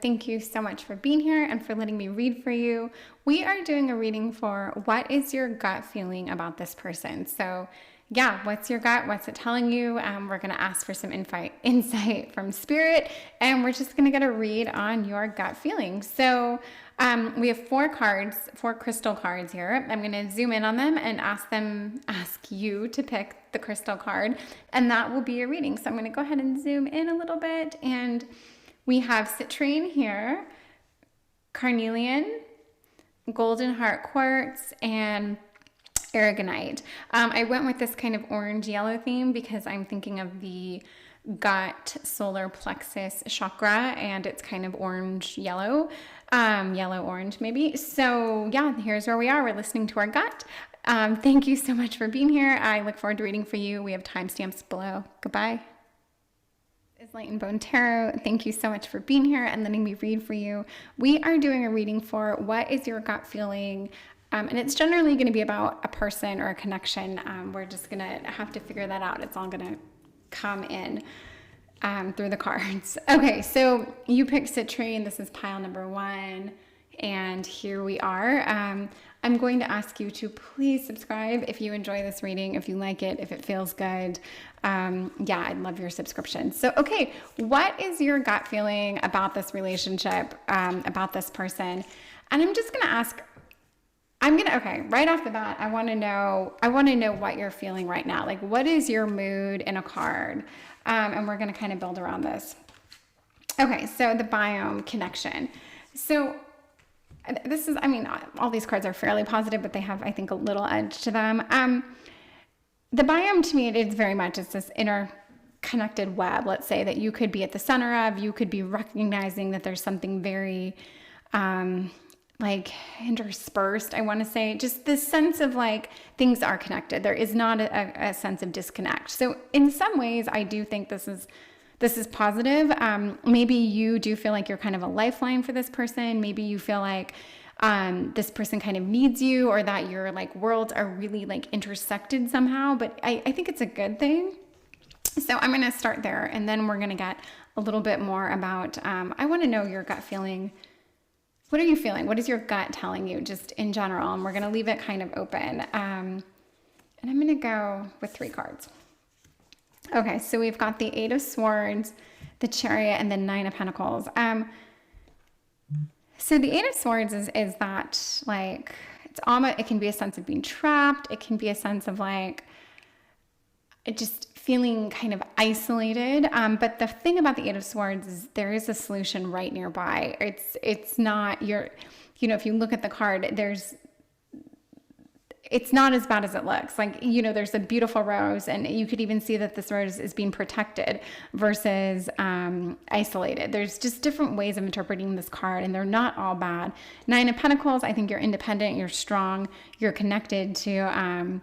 Thank you so much for being here and for letting me read for you. We are doing a reading for what is your gut feeling about this person. So yeah, what's your gut? What's it telling you? We're going to ask for some insight from spirit, and we're just going to get a read on your gut feeling. So we have 4 crystal cards here. I'm going to zoom in on them and ask you to pick the crystal card, and that will be your reading. So I'm going to go ahead and zoom in a little bit, and we have citrine here, carnelian, golden heart quartz, and aragonite. I went with this kind of orange yellow theme because I'm thinking of the gut solar plexus chakra, and it's kind of orange yellow, yellow orange maybe. So yeah, here's where we are. We're listening to our gut. Thank you so much for being here. I look forward to reading for you. We have timestamps below. Goodbye. Is Light and Bone Tarot. Thank you so much for being here and letting me read for you. We are doing a reading for what is your gut feeling. And it's generally going to be about a person or a connection. We're just going to have to figure that out. It's all going to come in through the cards. Okay, so you picked citrine. This is pile number 1. And here we are. I'm going to ask you to please subscribe if you enjoy this reading, if you like it, if it feels good. Yeah, I'd love your subscription. So, okay, what is your gut feeling about this relationship, about this person? And I'm just going to ask, okay, right off the bat, I want to know what you're feeling right now. Like, what is your mood in a card? And we're going to kind of build around this. Okay, so the biome connection. So this is, all these cards are fairly positive, but they have, I think, a little edge to them. The biome, to me, it's this interconnected web, let's say, that you could be at the center of. You could be recognizing that there's something very, interspersed, I want to say, just this sense of things are connected. There is not a sense of disconnect. So in some ways, I do think this is positive. Maybe you do feel like you're kind of a lifeline for this person. Maybe you feel like this person kind of needs you, or that your worlds are really intersected somehow. But I think it's a good thing. So I'm going to start there, and then we're going to get a little bit more about, I want to know your gut feeling. What are you feeling? What is your gut telling you just in general? And we're going to leave it kind of open. And I'm going to go with 3 cards. Okay, so we've got the 8 of Swords, the Chariot, and the 9 of Pentacles. So the 8 of Swords is that it's almost, it can be a sense of being trapped. It can be a sense of just feeling kind of isolated. But the thing about the 8 of Swords is there is a solution right nearby. It's not if you look at the card, it's not as bad as it looks. There's a beautiful rose, and you could even see that this rose is being protected versus isolated. There's just different ways of interpreting this card, and they're not all bad. 9 of Pentacles, I think you're independent, you're strong, you're connected to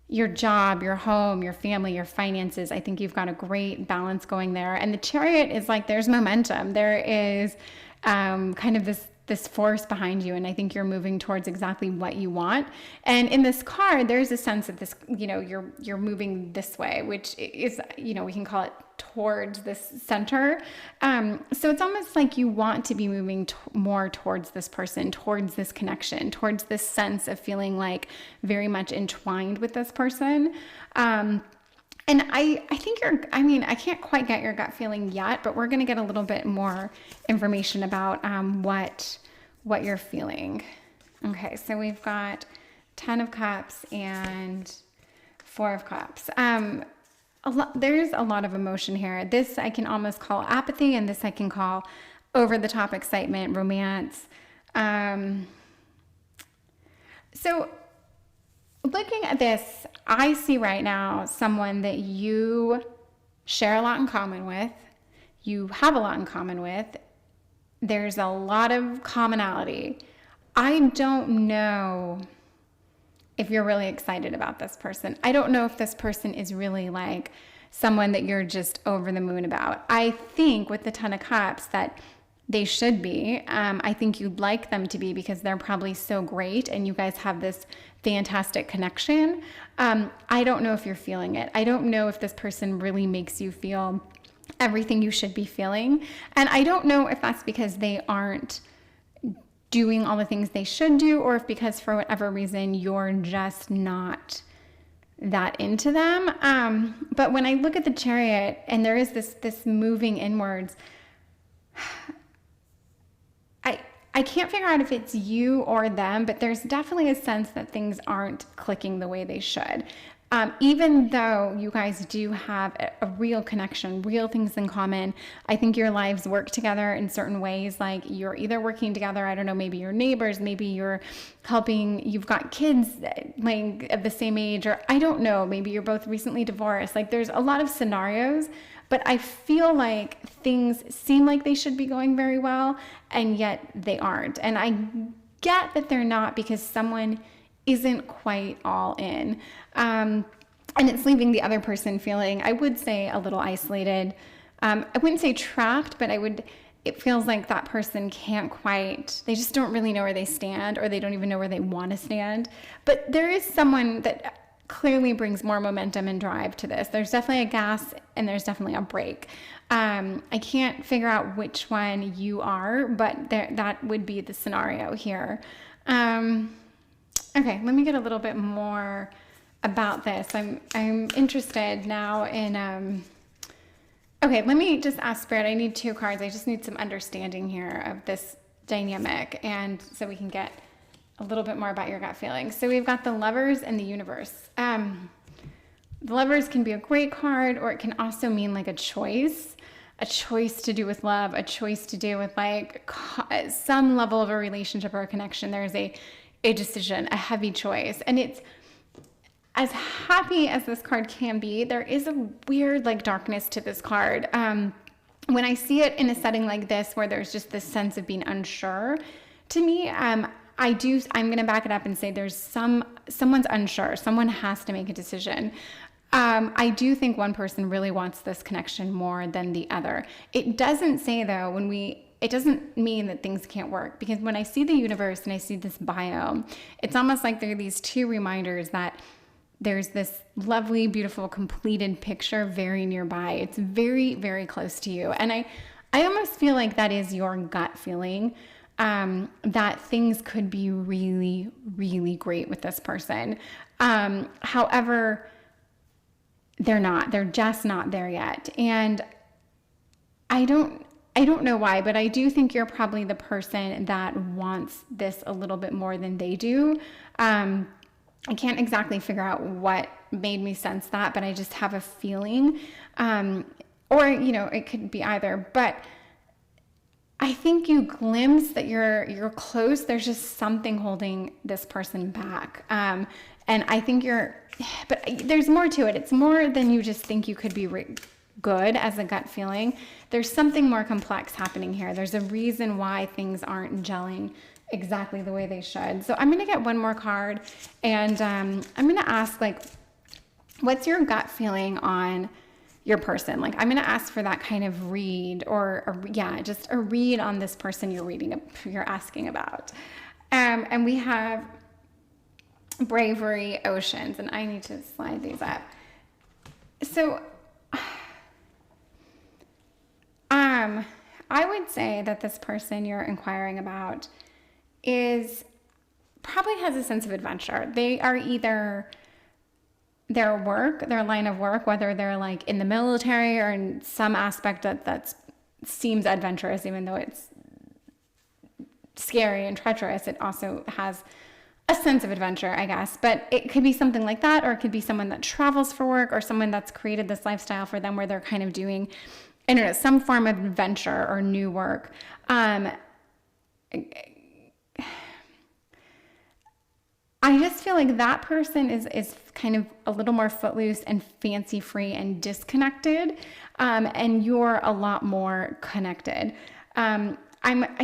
your job, your home, your family, your finances. I think you've got a great balance going there. And the Chariot is there's momentum. There is kind of this force behind you, and I think you're moving towards exactly what you want. And in this card, there's a sense of this, you're moving this way, which is, we can call it towards this center. So it's almost like you want to be moving more towards this person, towards this connection, towards this sense of feeling very much entwined with this person. And I think I can't quite get your gut feeling yet, but we're going to get a little bit more information about what you're feeling. Okay, so we've got 10 of Cups and 4 of Cups. There's a lot of emotion here. This I can almost call apathy, and this I can call over-the-top excitement, romance. So looking at this, I see right now someone that you share a lot in common with, you have a lot in common with. There's a lot of commonality. I don't know if you're really excited about this person. I don't know if this person is really someone that you're just over the moon about. I think with the 10 of Cups that they should be. I think you'd like them to be because they're probably so great and you guys have this fantastic connection. I don't know if you're feeling it. I don't know if this person really makes you feel everything you should be feeling. And I don't know if that's because they aren't doing all the things they should do, or if because for whatever reason you're just not that into them. But when I look at the Chariot and there is this moving inwards, I can't figure out if it's you or them, but there's definitely a sense that things aren't clicking the way they should. Even though you guys do have a real connection, real things in common, I think your lives work together in certain ways. Like you're either working together, I don't know, maybe you're neighbors, maybe you're helping, you've got kids like of the same age, or I don't know, maybe you're both recently divorced. Like there's a lot of scenarios, but I feel like things seem like they should be going very well, and yet they aren't. And I get that they're not because someone isn't quite all in. And it's leaving the other person feeling, I would say, a little isolated. I wouldn't say trapped, but it feels like that person can't quite, they just don't really know where they stand, or they don't even know where they want to stand. But there is someone that clearly brings more momentum and drive to this. There's definitely a gas and there's definitely a brake. I can't figure out which one you are, but that would be the scenario here. Okay, let me get a little bit more about this. I'm interested now in, okay, let me just ask Spirit. I need 2 cards. I just need some understanding here of this dynamic, and so we can get a little bit more about your gut feelings. So we've got the Lovers and the Universe. The Lovers can be a great card, or it can also mean like a choice to do with love, a choice to do with like some level of a relationship or a connection. There's a decision, a heavy choice. And it's as happy as this card can be, there is a weird like darkness to this card. When I see it in a setting like this, where there's just this sense of being unsure, to me, I'm going to back it up and say there's someone's unsure. Someone has to make a decision. I do think one person really wants this connection more than the other. It doesn't say though, it doesn't mean that things can't work, because when I see the Universe and I see this biome, it's almost like there are these 2 reminders that there's this lovely, beautiful, completed picture very nearby. It's very, very close to you. And I almost feel like that is your gut feeling, that things could be really, really great with this person. However, they're just not there yet. And I don't know why, but I do think you're probably the person that wants this a little bit more than they do. I can't exactly figure out what made me sense that, but I just have a feeling, or, it could be either, but I think you glimpse that you're close. There's just something holding this person back. And I think but there's more to it. It's more than you just think you could be good as a gut feeling. There's something more complex happening here. There's a reason why things aren't gelling exactly the way they should. So I'm going to get one more card, and I'm going to ask, like, what's your gut feeling on your person? Like, I'm going to ask for that kind of read, just a read on this person you're asking about. And we have Bravery, Oceans, and I need to slide these up. So I would say that this person you're inquiring about probably has a sense of adventure. They are either their line of work, whether they're like in the military or in some aspect that seems adventurous, even though it's scary and treacherous, it also has a sense of adventure, I guess. But it could be something like that, or it could be someone that travels for work, or someone that's created this lifestyle for them where they're kind of doing, I don't know, some form of adventure or new work. I just feel like that person is kind of a little more footloose and fancy free and disconnected, and you're a lot more connected. I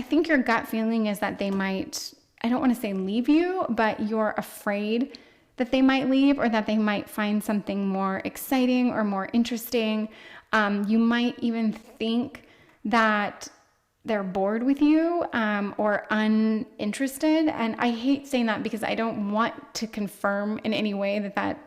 think your gut feeling is that they might, I don't want to say leave you, but you're afraid that they might leave, or that they might find something more exciting or more interesting. You might even think that they're bored with you, or uninterested. And I hate saying that because I don't want to confirm in any way that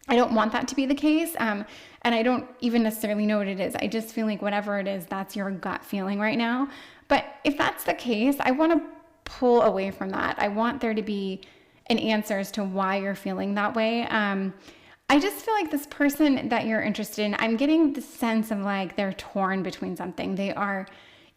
I don't want that to be the case. And I don't even necessarily know what it is. I just feel like whatever it is, that's your gut feeling right now. But if that's the case, I want to pull away from that. I want there to be an answer as to why you're feeling that way. I just feel like this person that you're interested in, I'm getting the sense of like they're torn between something. They are,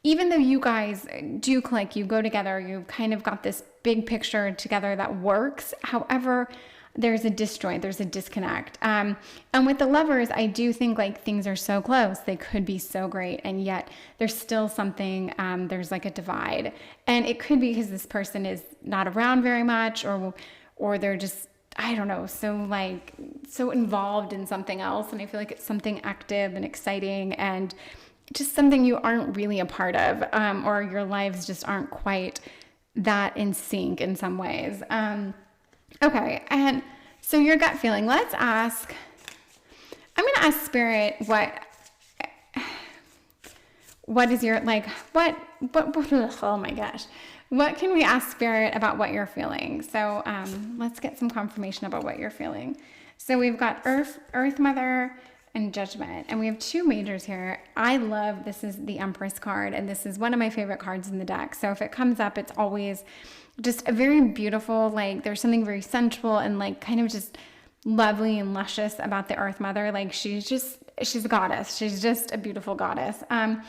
even though you guys do click, you go together, you kind of got this big picture together that works. However, there's a disjoint, there's a disconnect. And with the Lovers, I do think like things are so close. They could be so great. And yet there's still something, there's like a divide. And it could be because this person is not around very much, or they're just, I don't know, so involved in something else. And I feel like it's something active and exciting and just something you aren't really a part of, or your lives just aren't quite that in sync in some ways. Okay, and so your gut feeling, let's ask, I'm going to ask Spirit, what is your, like, what, oh my gosh, what can we ask Spirit about what you're feeling? So let's get some confirmation about what you're feeling. So we've got Earth Mother, and Judgment, and we have two majors here. I love, this is the Empress card, and this is one of my favorite cards in the deck. So if it comes up, it's always just a very beautiful, like there's something very sensual and like kind of just lovely and luscious about the Earth Mother. Like she's a goddess. She's just a beautiful goddess. And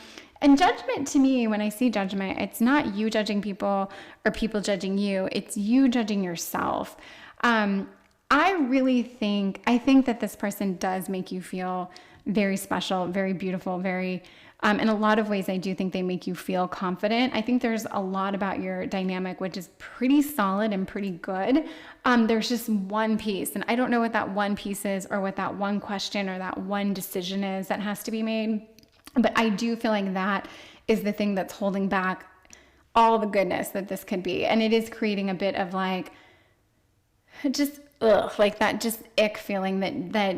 Judgment, to me, when I see Judgment, it's not you judging people or people judging you. It's you judging yourself. I think that this person does make you feel very special, very beautiful, very, in a lot of ways, I do think they make you feel confident. I think there's a lot about your dynamic, which is pretty solid and pretty good. There's just one piece, and I don't know what that one piece is or what that one question or that one decision is that has to be made. But I do feel like that is the thing that's holding back all the goodness that this could be. And it is creating a bit of like, just like that just ick feeling that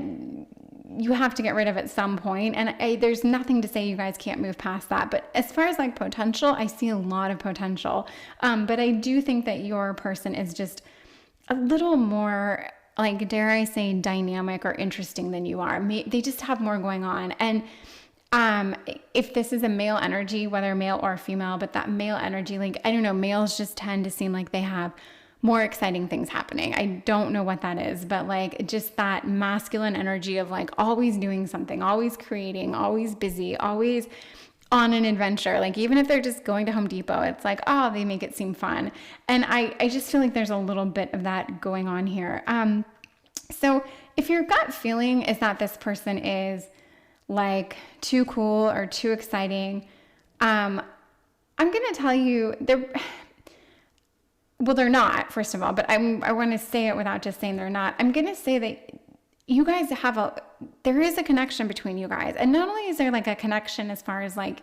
you have to get rid of at some point. And there's nothing to say you guys can't move past that. But as far as like potential, I see a lot of potential. But I do think that your person is just a little more, like, dare I say, dynamic or interesting than you are. They just have more going on. And if this is a male energy, whether male or female, but that male energy, like, I don't know, males just tend to seem like they have more exciting things happening. I don't know what that is, but like just that masculine energy of like always doing something, always creating, always busy, always on an adventure. Like even if they're just going to Home Depot, it's like, oh, they make it seem fun. And I just feel like there's a little bit of that going on here. So if your gut feeling is that this person is like too cool or too exciting, I'm going to tell you they're not, first of all, but I want to say it without just saying they're not. I'm going to say that you guys there is a connection between you guys. And not only is there like a connection as far as like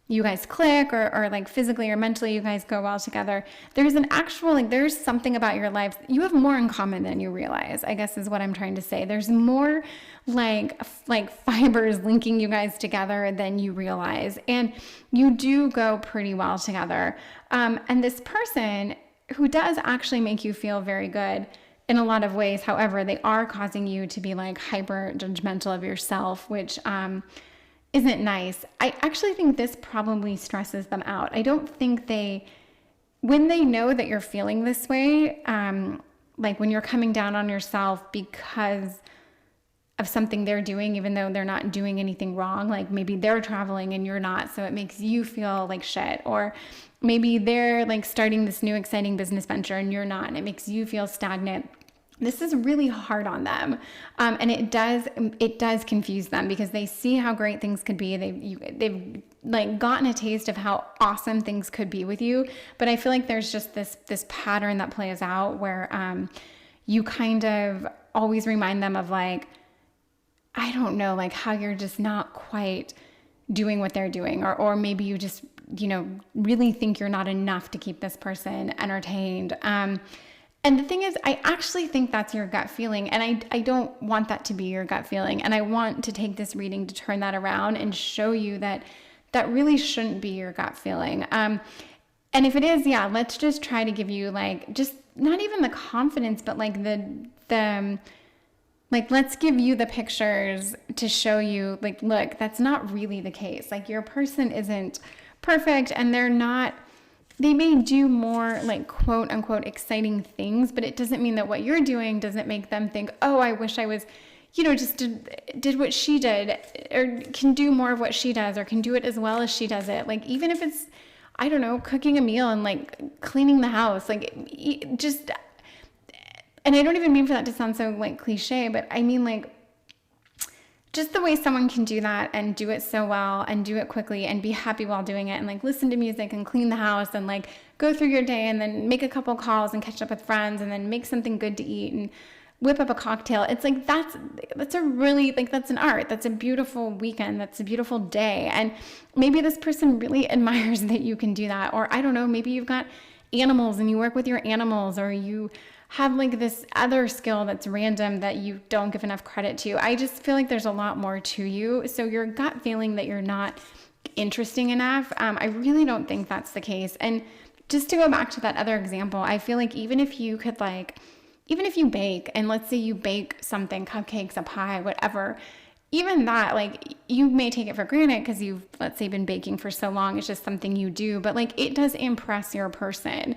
you guys click or like physically or mentally you guys go well together, there's an actual, like there's something about your lives. You have more in common than you realize, I guess is what I'm trying to say. There's more like fibers linking you guys together than you realize. And you do go pretty well together. And this person who does actually make you feel very good in a lot of ways. However, they are causing you to be like hyper judgmental of yourself, which isn't nice. I actually think this probably stresses them out. I don't think when they know that you're feeling this way, like when you're coming down on yourself because of something they're doing, even though they're not doing anything wrong, like maybe they're traveling and you're not, so it makes you feel like shit, or maybe they're like starting this new exciting business venture and you're not, and it makes you feel stagnant. This is really hard on them. And it does confuse them because they see how great things could be. They've like gotten a taste of how awesome things could be with you. But I feel like there's just this pattern that plays out where you kind of always remind them of like, I don't know, like how you're just not quite doing what they're doing, or maybe you just, really think you're not enough to keep this person entertained. And the thing is, I actually think that's your gut feeling, and I don't want that to be your gut feeling. And I want to take this reading to turn that around and show you that really shouldn't be your gut feeling. And if it is, yeah, let's just try to give you like, just not even the confidence, but like the Like, let's give you the pictures to show you, like, look, that's not really the case. Like, your person isn't perfect, and they may do more, like, quote unquote exciting things, but it doesn't mean that what you're doing doesn't make them think, oh, I wish I was, just did what she did, or can do more of what she does, or can do it as well as she does it. Like, even if it's, I don't know, cooking a meal and like cleaning the house, like, just, and I don't even mean for that to sound so like cliche, but I mean like just the way someone can do that and do it so well and do it quickly and be happy while doing it, and like listen to music and clean the house and like go through your day and then make a couple calls and catch up with friends and then make something good to eat and whip up a cocktail. It's like, that's a really, like, that's an art. That's a beautiful weekend. That's a beautiful day. And maybe this person really admires that you can do that. Or I don't know, maybe you've got animals and you work with your animals, or you have like this other skill that's random that you don't give enough credit to. I just feel like there's a lot more to you. So your gut feeling that you're not interesting enough, I really don't think that's the case. And just to go back to that other example, I feel like even if you bake, and let's say you bake something, cupcakes, a pie, whatever, even that, like, you may take it for granted because you've, let's say, been baking for so long, it's just something you do, but like, it does impress your person.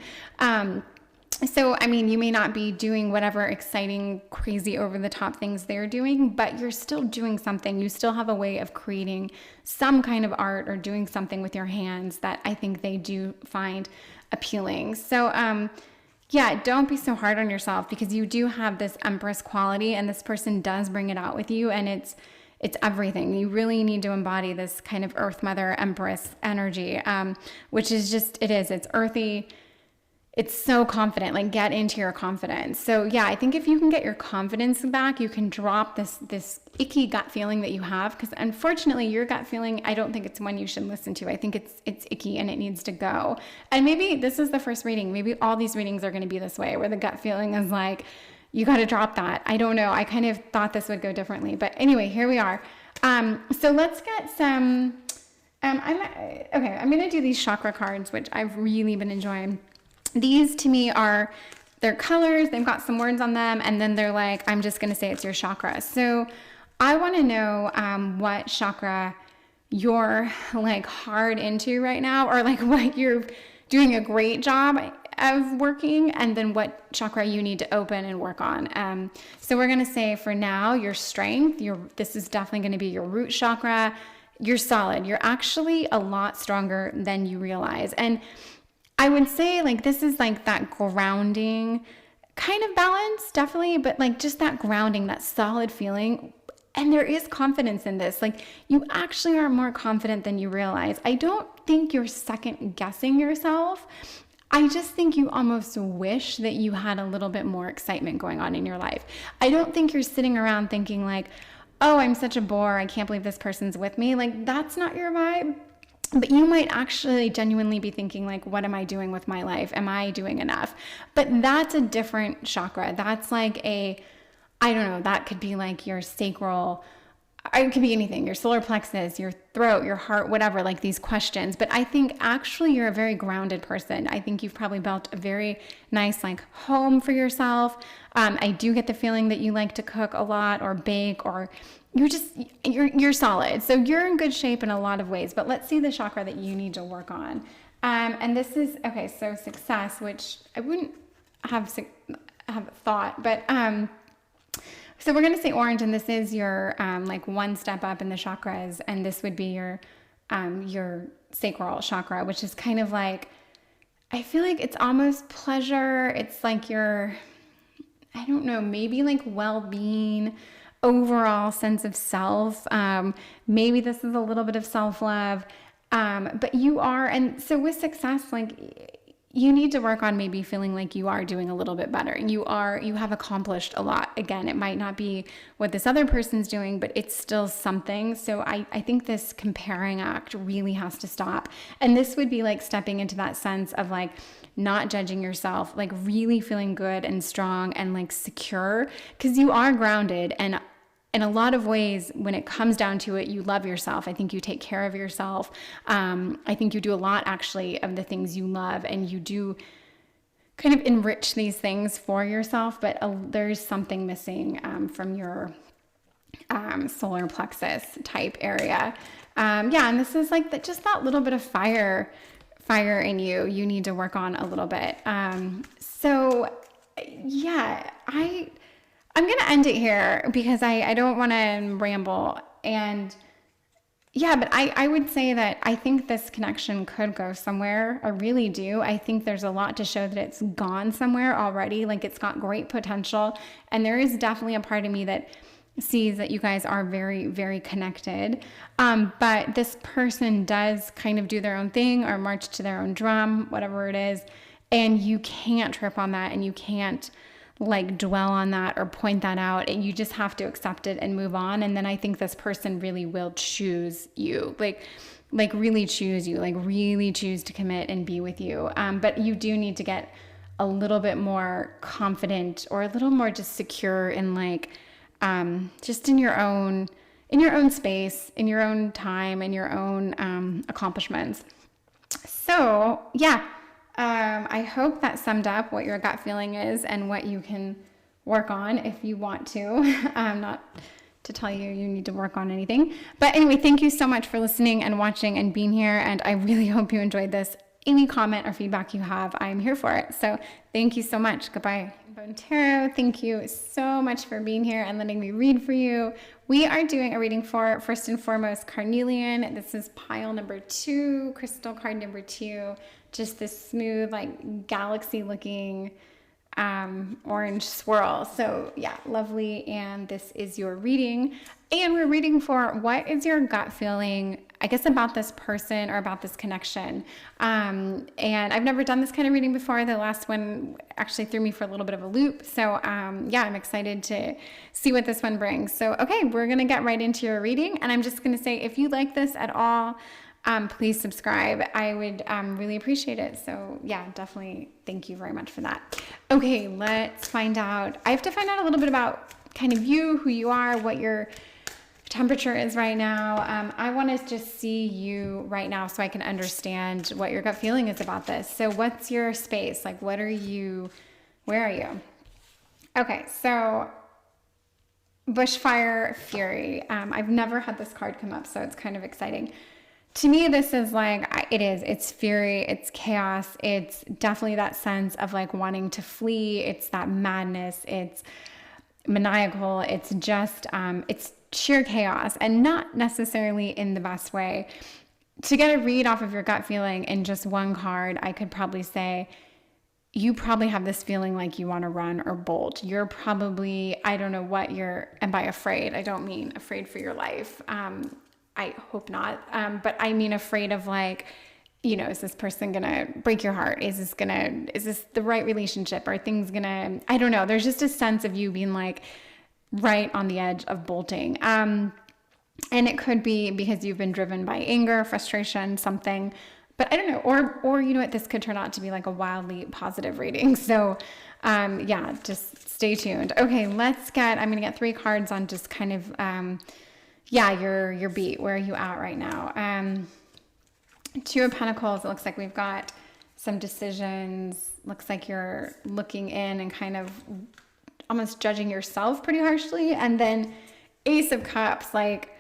So, I mean, you may not be doing whatever exciting, crazy, over the top things they're doing, but you're still doing something. You still have a way of creating some kind of art or doing something with your hands that I think they do find appealing. So, yeah, don't be so hard on yourself, because you do have this Empress quality, and this person does bring it out with you, and it's everything. You really need to embody this kind of Earth Mother Empress energy, which is it's earthy. It's so confident, like, get into your confidence. So yeah, I think if you can get your confidence back, you can drop this icky gut feeling that you have, because unfortunately your gut feeling, I don't think it's one you should listen to. I think it's icky and it needs to go. And maybe this is the first reading. Maybe all these readings are going to be this way, where the gut feeling is like, you got to drop that. I don't know. I kind of thought this would go differently, but anyway, here we are. So let's get some, I'm going to do these chakra cards, which I've really been enjoying. These to me they're colors, they've got some words on them, and then they're like, I'm just going to say it's your chakra. So I want to know what chakra you're like hard into right now, or like what you're doing a great job of working, and then what chakra you need to open and work on. So we're going to say for now, your strength, this is definitely going to be your root chakra. You're solid. You're actually a lot stronger than you realize. And I would say, like, this is like that grounding kind of balance, definitely, but like just that grounding, that solid feeling. And there is confidence in this. Like, you actually are more confident than you realize. I don't think you're second guessing yourself. I just think you almost wish that you had a little bit more excitement going on in your life. I don't think you're sitting around thinking like, oh, I'm such a bore, I can't believe this person's with me. Like, that's not your vibe. But you might actually genuinely be thinking like, what am I doing with my life? Am I doing enough? But that's a different chakra. That's like I don't know, that could be like your sacral, it could be anything, your solar plexus, your throat, your heart, whatever, like these questions. But I think actually you're a very grounded person. I think you've probably built a very nice like home for yourself. I do get the feeling that you like to cook a lot or bake, or you're solid. So you're in good shape in a lot of ways, but let's see the chakra that you need to work on. And this is, okay, so success, which I wouldn't have thought, but, so we're going to say orange, and this is your, like one step up in the chakras. And this would be your sacral chakra, which is kind of like, I feel like it's almost pleasure. It's like your, I don't know, maybe like well-being, overall sense of self. Maybe this is a little bit of self-love. But you are, and so with success, like you need to work on maybe feeling like you are doing a little bit better. You have accomplished a lot. Again, it might not be what this other person's doing, but it's still something. So I think this comparing act really has to stop. And this would be like stepping into that sense of like not judging yourself, like really feeling good and strong and like secure, because you are grounded. And in a lot of ways, when it comes down to it, you love yourself. I think you take care of yourself. I think you do a lot actually of the things you love, and you do kind of enrich these things for yourself, but there's something missing from your solar plexus type area. And this is like just that little bit of fire in you need to work on a little bit. So yeah, I'm going to end it here because I don't want to ramble. And yeah, but I would say that I think this connection could go somewhere. I really do. I think there's a lot to show that it's gone somewhere already. Like, it's got great potential. And there is definitely a part of me that sees that you guys are very, very connected. But this person does kind of do their own thing or march to their own drum, whatever it is. And you can't trip on that, and you can't like dwell on that or point that out, and you just have to accept it and move on. And then I think this person really will choose you, like really choose you, like really choose to commit and be with you. But you do need to get a little bit more confident or a little more just secure in like, just in your own space, in your own time, in your own, accomplishments. So yeah. I hope that summed up what your gut feeling is and what you can work on if you want to. Not to tell you need to work on anything. But anyway, thank you so much for listening and watching and being here. And I really hope you enjoyed this. Any comment or feedback you have, I'm here for it. So thank you so much. Goodbye. Bone Tarot, thank you so much for being here and letting me read for you. We are doing a reading for, first and foremost, carnelian. This is pile number 2, crystal card number 2. Just this smooth, like galaxy looking orange swirl. So yeah, lovely. And this is your reading. And we're reading for what is your gut feeling, I guess, about this person or about this connection. And I've never done this kind of reading before. The last one actually threw me for a little bit of a loop. So yeah, I'm excited to see what this one brings. So, okay, we're going to get right into your reading. And I'm just going to say, if you like this at all, please subscribe. I would really appreciate it. So yeah, definitely thank you very much for that. Okay, let's find out. I have to find out a little bit about kind of you, who you are, what your temperature is right now. I want to just see you right now so I can understand what your gut feeling is about this. So what's your space? Like, where are you? Okay, so Bushfire Fury. I've never had this card come up, so it's kind of exciting. To me, this is like, it's fury, it's chaos, it's definitely that sense of like wanting to flee, it's that madness, it's maniacal, it's just, it's sheer chaos, and not necessarily in the best way. To get a read off of your gut feeling in just one card, I could probably say, you probably have this feeling like you want to run or bolt. You're probably, I don't know what and by afraid, I don't mean afraid for your life. I hope not. But I mean afraid of like, is this person gonna break your heart? Is this the right relationship? Are things gonna, I don't know. There's just a sense of you being like right on the edge of bolting. And it could be because you've been driven by anger, frustration, something, but I don't know. Or you know what, this could turn out to be like a wildly positive reading. So yeah, just stay tuned. Okay, I'm gonna get 3 cards on just kind of, your beat. Where are you at right now? 2 of Pentacles. It looks like we've got some decisions. Looks like you're looking in and kind of almost judging yourself pretty harshly. And then Ace of Cups. Like,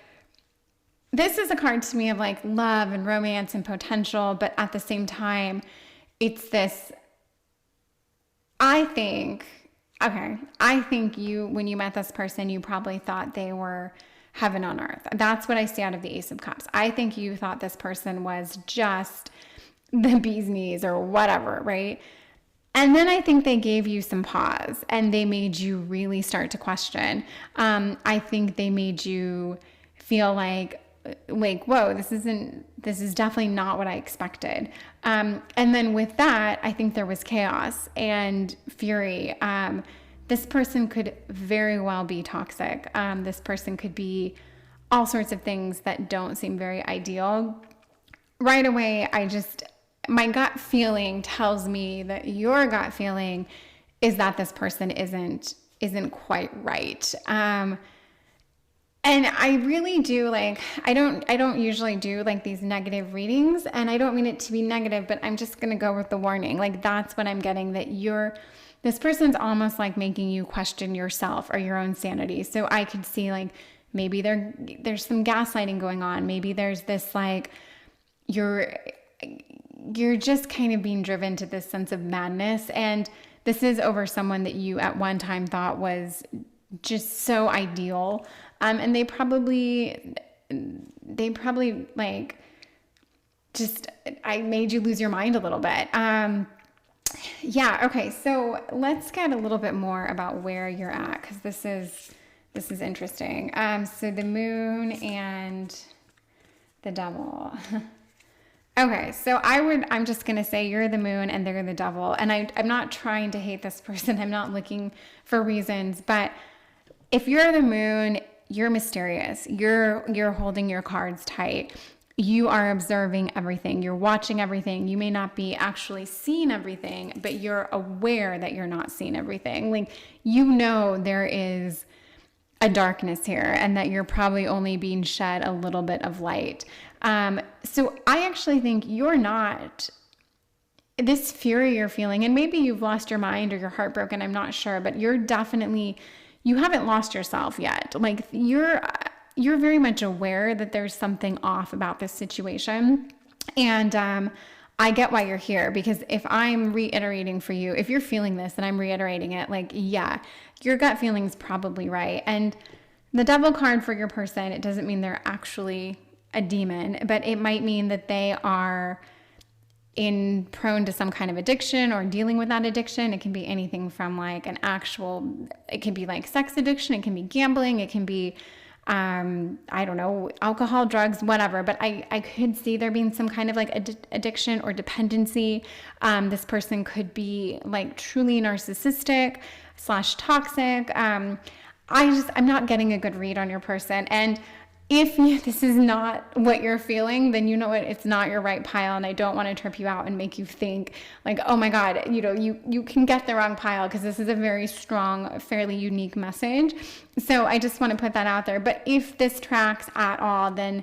this is a card to me of like love and romance and potential, but at the same time, it's this, I think when you met this person, you probably thought they were heaven on earth. That's what I see out of the Ace of Cups. I think you thought this person was just the bee's knees or whatever, right? And then I think they gave you some pause and they made you really start to question. I think they made you feel like, whoa, this is definitely not what I expected. And then with that, I think there was chaos and fury. This person could very well be toxic. This person could be all sorts of things that don't seem very ideal. Right away, my gut feeling tells me that your gut feeling is that this person isn't quite right. And And I really do I don't usually do like these negative readings, and I don't mean it to be negative, but I'm just going to go with the warning. Like that's what I'm getting, that this person's almost like making you question yourself or your own sanity. So I could see like maybe there's some gaslighting going on. Maybe there's this like you're just kind of being driven to this sense of madness, and this is over someone that you at one time thought was just so ideal. And they probably like just, I made you lose your mind a little bit. Yeah. Okay. So let's get a little bit more about where you're at, because this is interesting. So the moon and the devil. Okay, so I'm just going to say you're the moon and they're the devil. And I'm not trying to hate this person. I'm not looking for reasons. But if you're the moon, you're mysterious. You're holding your cards tight. You are observing everything. You're watching everything. You may not be actually seeing everything, but you're aware that you're not seeing everything. Like, there is a darkness here, and that you're probably only being shed a little bit of light. So I actually think you're not, this fury you're feeling, and maybe you've lost your mind or you're heartbroken, I'm not sure, but you haven't lost yourself yet. Like you're very much aware that there's something off about this situation. And, I get why you're here, because if I'm reiterating for you, if you're feeling this and I'm reiterating it, like, yeah, your gut feeling is probably right. And the devil card for your person, it doesn't mean they're actually a demon, but it might mean that they are prone to some kind of addiction or dealing with that addiction. It can be anything from like it can be like sex addiction, it can be gambling, it can be I don't know, alcohol, drugs, whatever. But I could see there being some kind of like addiction or dependency. This person could be like truly narcissistic / toxic. I'm not getting a good read on your person. And if this is not what you're feeling, then you know what, it's not your right pile, and I don't want to trip you out and make you think like, oh my God, you can get the wrong pile, because this is a very strong, fairly unique message. So I just want to put that out there. But if this tracks at all, then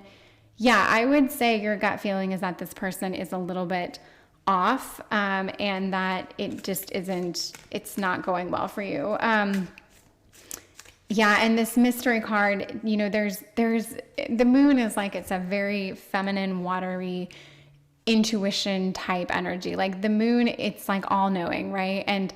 yeah, I would say your gut feeling is that this person is a little bit off, and that it just it's not going well for you. Yeah, and this mystery card, there's the moon is like, it's a very feminine, watery, intuition type energy. Like the moon, it's like all knowing, right? And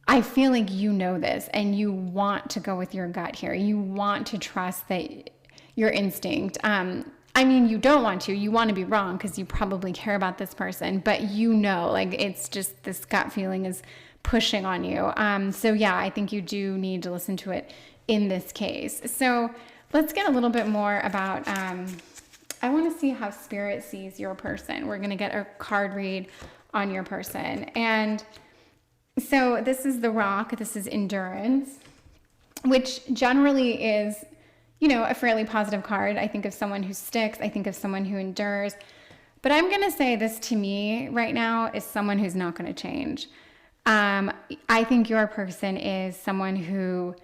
I feel like this, and you want to go with your gut here. You want to trust that your instinct. You don't want to. You want to be wrong, because you probably care about this person, but like it's just this gut feeling is pushing on you. So yeah, I think you do need to listen to it in this case. So let's get a little bit more about, I want to see how spirit sees your person. We're going to get a card read on your person. And so this is the rock. This is endurance, which generally is, a fairly positive card. I think of someone who sticks. I think of someone who endures. But I'm going to say this to me right now is someone who's not going to change. I think your person is someone who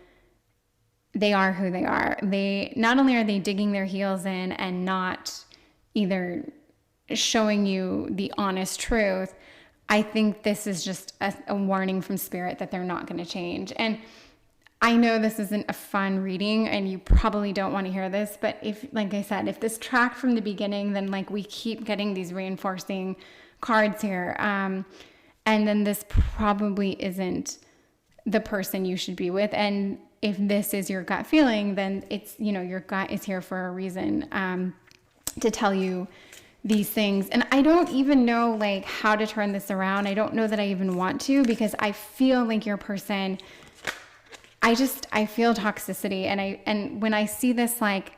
they are who they are. They not only are they digging their heels in and not either showing you the honest truth, I think this is just a warning from spirit that they're not going to change. And I know this isn't a fun reading and you probably don't want to hear this, but if, like I said, if this tracked from the beginning, then like we keep getting these reinforcing cards here. And then this probably isn't the person you should be with. And if this is your gut feeling, then it's, your gut is here for a reason, to tell you these things. And I don't even know like how to turn this around. I don't know that I even want to, because I feel like your person, I feel toxicity. And when I see this, like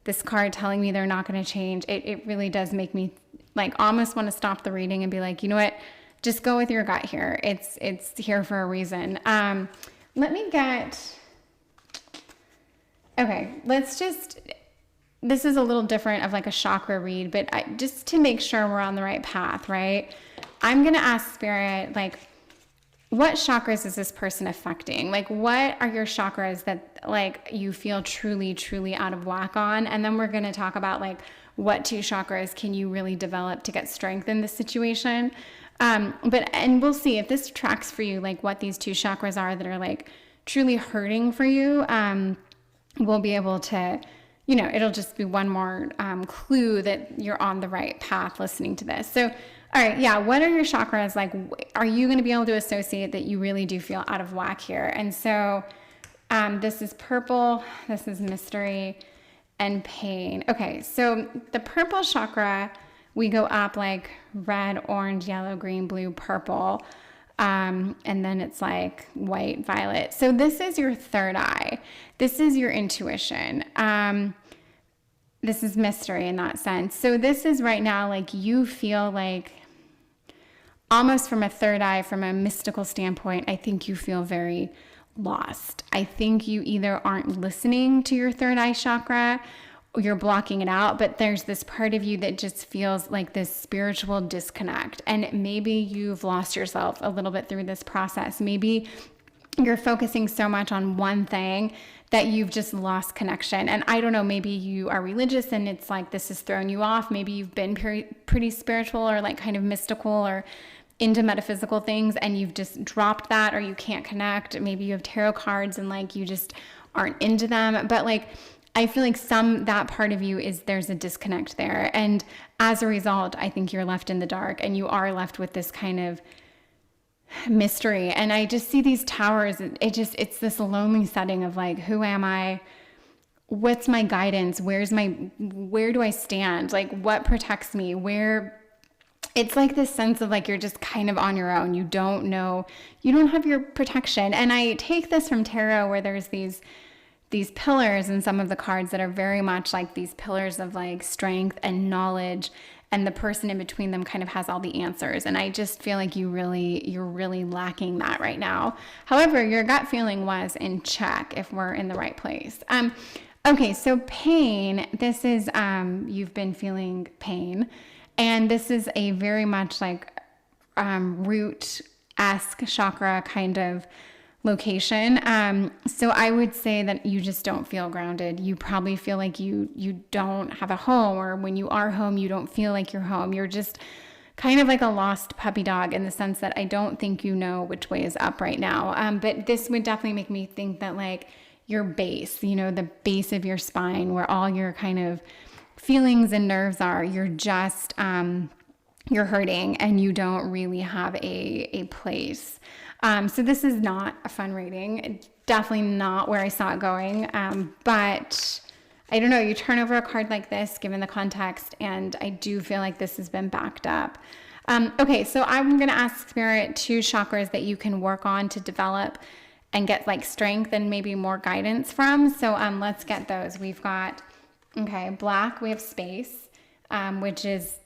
this card telling me they're not going to change, it really does make me like almost want to stop the reading and be like, you know what? Just go with your gut here. It's here for a reason. Let me get, okay, this is a little different of like a chakra read, but just to make sure we're on the right path, right? I'm going to ask spirit, like, what chakras is this person affecting? Like, what are your chakras that like you feel truly, truly out of whack on? And then we're going to talk about like what 2 chakras can you really develop to get strength in this situation. And we'll see if this tracks for you, like what these 2 chakras are that are like truly hurting for you. We'll be able to, you know, it'll just be one more clue that you're on the right path listening to this. So, all right, yeah, what are your chakras? Like, are you going to be able to associate that you really do feel out of whack here? And so this is purple, this is mystery, and pain. Okay, so the purple chakra, we go up like red, orange, yellow, green, blue, purple. And then it's like white, violet. So this is your third eye. This is your intuition. This is mystery in that sense. So this is right now like you feel like almost from a third eye, from a mystical standpoint, I think you feel very lost. I think you either aren't listening to your third eye chakra, or you're blocking it out, but there's this part of you that just feels like this spiritual disconnect. And maybe you've lost yourself a little bit through this process. Maybe you're focusing so much on one thing that you've just lost connection. And I don't know, maybe you are religious and it's like this has thrown you off. Maybe you've been pretty spiritual or like kind of mystical or into metaphysical things and you've just dropped that, or you can't connect. Maybe you have tarot cards and like you just aren't into them. But like I feel like that part of you there's a disconnect there. And as a result, I think you're left in the dark and you are left with this kind of mystery. And I just see these towers. It's this lonely setting of like, who am I? What's my guidance? Where do I stand? Like, what protects me? It's like this sense of like, you're just kind of on your own. You don't know, you don't have your protection. And I take this from tarot where there's these pillars in some of the cards that are very much like these pillars of like strength and knowledge. And the person in between them kind of has all the answers. And I just feel like you're really lacking that right now. However, your gut feeling was in check if we're in the right place. Okay, so pain, this is, you've been feeling pain. And this is a very much like root-esque chakra kind of location. So I would say that you just don't feel grounded. You probably feel like you don't have a home, or when you are home, you don't feel like you're home. You're just kind of like a lost puppy dog in the sense that I don't think you know which way is up right now. But this would definitely make me think that like your base, the base of your spine where all your kind of feelings and nerves are, you're just, you're hurting and you don't really have a place. So this is not a fun reading. Definitely not where I saw it going. But I don't know, you turn over a card like this, given the context, and I do feel like this has been backed up. Okay, so I'm going to ask Spirit 2 chakras that you can work on to develop and get like strength and maybe more guidance from. So let's get those. We've got, okay, black, we have space, which is,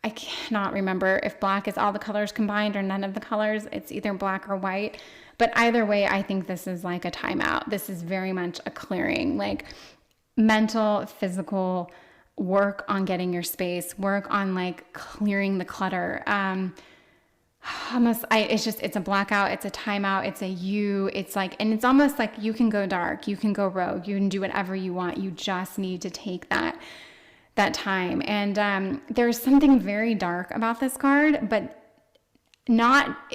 I cannot remember if black is all the colors combined or none of the colors. It's either black or white. But either way, I think this is like a timeout. This is very much a clearing, like mental, physical work on getting your space, work on like clearing the clutter. It's a blackout, it's a timeout, it's it's like, and it's almost like you can go dark, you can go rogue, you can do whatever you want. You just need to take that time. And there's something very dark about this card, but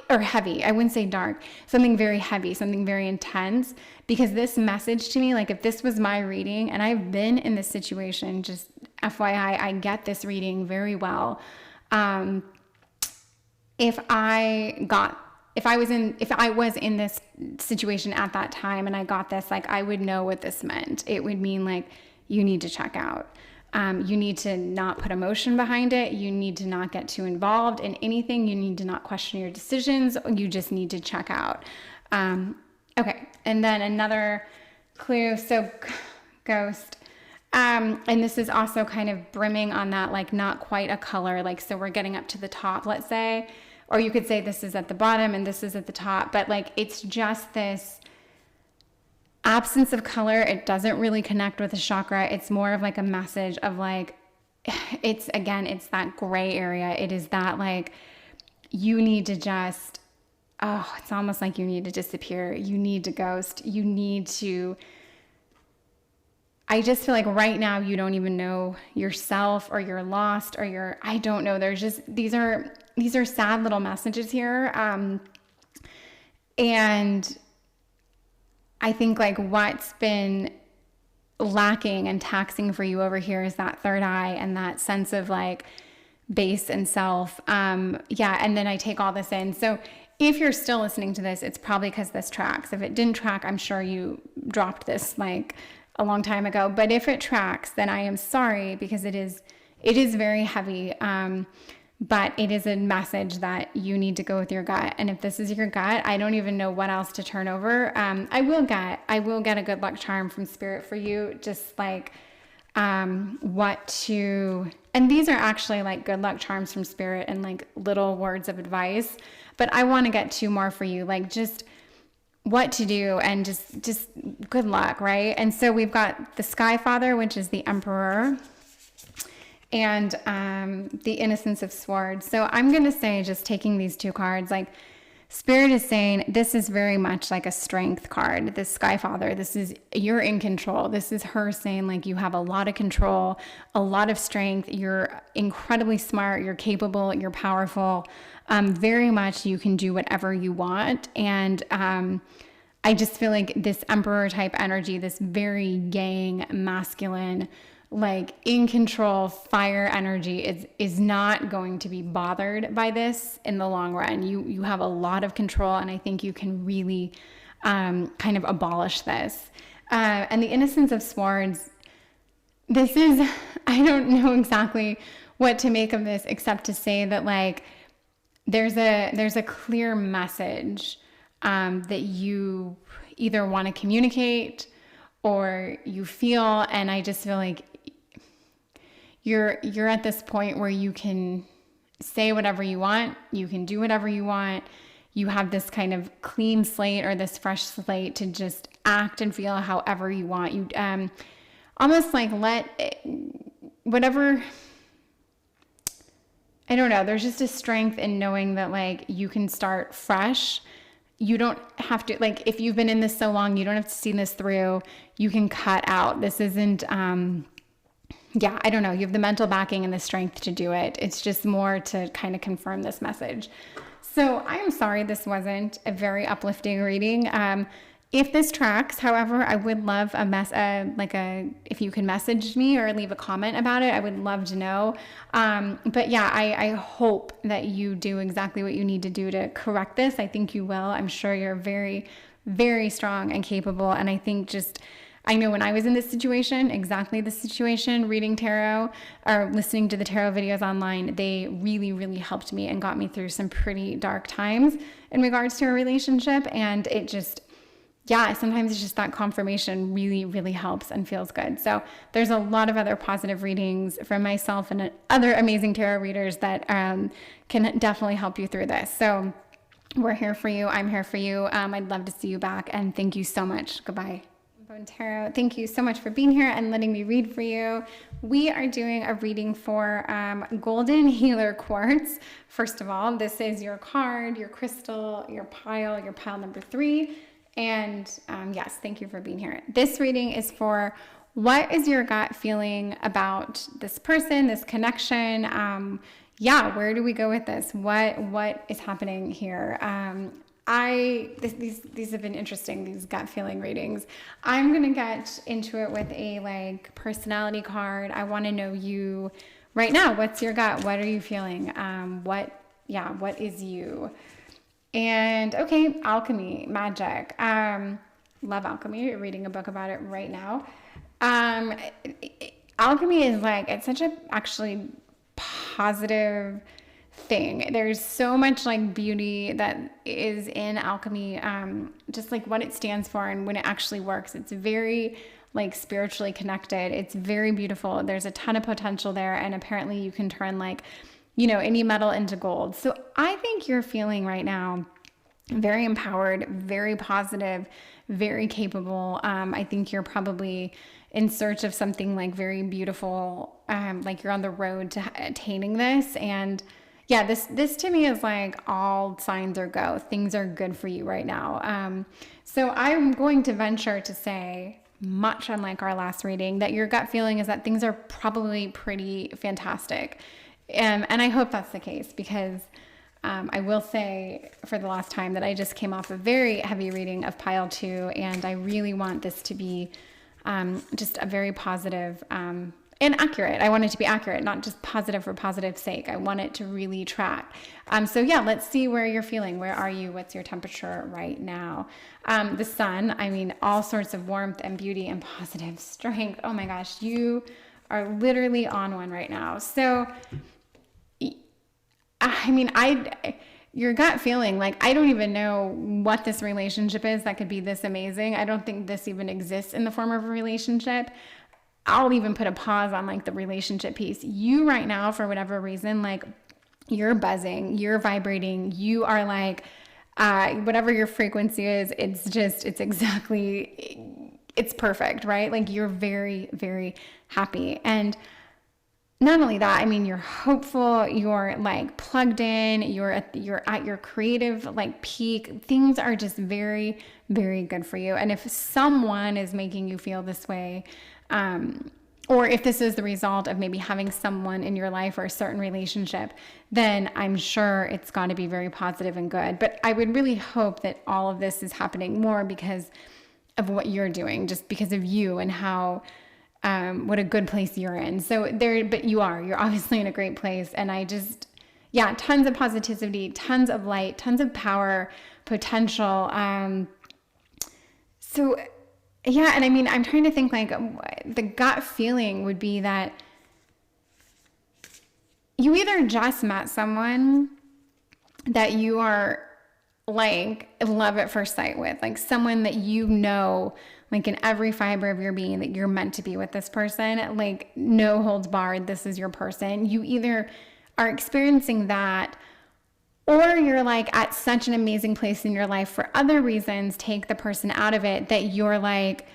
or heavy. I wouldn't say dark, something very heavy, something very intense, because this message to me, like if this was my reading, and I've been in this situation, just FYI, I get this reading very well. If I was in this situation at that time and I got this, like I would know what this meant. It would mean like, you need to check out. You need to not put emotion behind it. You need to not get too involved in anything. You need to not question your decisions. You just need to check out. Okay. And then another clue. So ghost. And this is also kind of brimming on that, like not quite a color. Like, so we're getting up to the top, let's say, or you could say this is at the bottom and this is at the top, but like, it's just this absence of color. It doesn't really connect with the chakra. It's more of like a message of like, it's that gray area. It is that like, you need to just oh, it's almost like you need to disappear. You need to ghost. You need to, I just feel like right now you don't even know yourself, or you're lost, or I don't know. There's just, these are sad little messages here. And I think like what's been lacking and taxing for you over here is that third eye and that sense of like base and self. Yeah. And then I take all this in. So if you're still listening to this, it's probably because this tracks. If it didn't track, I'm sure you dropped this like a long time ago. But if it tracks, then I am sorry, because it is very heavy. But it is a message that you need to go with your gut. And if this is your gut, I don't even know what else to turn over. I will get a good luck charm from Spirit for you, just like what to, and these are actually like good luck charms from Spirit and like little words of advice, but I want to get two more for you, like just what to do and just good luck, right? And so we've got the Sky Father, which is the Emperor, and the Innocence of Swords. So I'm going to say, just taking these two cards, like Spirit is saying this is very much like a strength card. This Sky Father, this is, you're in control. This is her saying like you have a lot of control, a lot of strength. You're incredibly smart. You're capable. You're powerful. Very much you can do whatever you want. And I just feel like this Emperor type energy, this very yang, masculine, like in control fire energy is not going to be bothered by this in the long run. You have a lot of control, and I think you can really kind of abolish this. And the Innocence of Swords, this is, I don't know exactly what to make of this, except to say that like there's a clear message that you either want to communicate or you feel, and I just feel like you're at this point where you can say whatever you want, you can do whatever you want. You have this kind of clean slate, or this fresh slate, to just act and feel however you want. You almost like let whatever, I don't know, there's just a strength in knowing that like you can start fresh. You don't have to, like, if you've been in this so long, you don't have to see this through. You can cut out. This isn't, yeah, I don't know. You have the mental backing and the strength to do it. It's just more to kind of confirm this message. So I am sorry this wasn't a very uplifting reading. If this tracks, however, I would love if you can message me or leave a comment about it. I would love to know. But yeah, I hope that you do exactly what you need to do to correct this. I think you will. I'm sure you're very, very strong and capable. And I think I know when I was in this situation, exactly this situation, reading tarot or listening to the tarot videos online, they really, really helped me and got me through some pretty dark times in regards to a relationship. And it just, yeah, sometimes it's just that confirmation really, really helps and feels good. So there's a lot of other positive readings from myself and other amazing tarot readers that can definitely help you through this. So we're here for you. I'm here for you. I'd love to see you back. And thank you so much. Goodbye. Tarot, thank you so much for being here and letting me read for you. We are doing a reading for Golden Healer Quartz. First of all, this is your card, your crystal, your pile number 3. And yes, thank you for being here. This reading is for what is your gut feeling about this person, this connection? Yeah, where do we go with this? What is happening here? These have been interesting, these gut feeling readings. I'm going to get into it with a like personality card. I want to know you right now. What's your gut? What are you feeling? What is you? And okay, alchemy, magic. Love alchemy. You're reading a book about it right now. Alchemy is like, it's such a actually positive thing. There's so much like beauty that is in alchemy, just like what it stands for and when it actually works. It's very like spiritually connected. It's very beautiful. There's a ton of potential there, and apparently you can turn like, any metal into gold. So I think you're feeling right now very empowered, very positive, very capable. I think you're probably in search of something like very beautiful, like you're on the road to attaining this. And Yeah, this to me is like all signs are go. Things are good for you right now. So I'm going to venture to say, much unlike our last reading, that your gut feeling is that things are probably pretty fantastic. And I hope that's the case, because I will say for the last time that I just came off a very heavy reading of pile 2, and I really want this to be just a very positive and accurate. I want it to be accurate, not just positive for positive sake. I want it to really track. So yeah, let's see where you're feeling. Where are you? What's your temperature right now? The sun, I mean, all sorts of warmth and beauty and positive strength. Oh my gosh, you are literally on one right now. So, I mean, your gut feeling, like, I don't even know what this relationship is that could be this amazing. I don't think this even exists in the form of a relationship. I'll even put a pause on like the relationship piece. You right now, for whatever reason, like, you're buzzing, you're vibrating, you are like, whatever your frequency is, it's perfect, right? Like, you're very, very happy. And not only that, I mean, you're hopeful, you're like plugged in, you're at your creative like peak. Things are just very, very good for you. And if someone is making you feel this way, or if this is the result of maybe having someone in your life or a certain relationship, then I'm sure it's got to be very positive and good. But I would really hope that all of this is happening more because of what you're doing, just because of you and how, what a good place you're in. But you're obviously in a great place. And tons of positivity, tons of light, tons of power, potential. Yeah, and I mean, I'm trying to think, like, the gut feeling would be that you either just met someone that you are like love at first sight with, like someone that you know, like in every fiber of your being, that you're meant to be with this person, like no holds barred, this is your person. You either are experiencing that, or you're like at such an amazing place in your life for other reasons, take the person out of it, that you're like,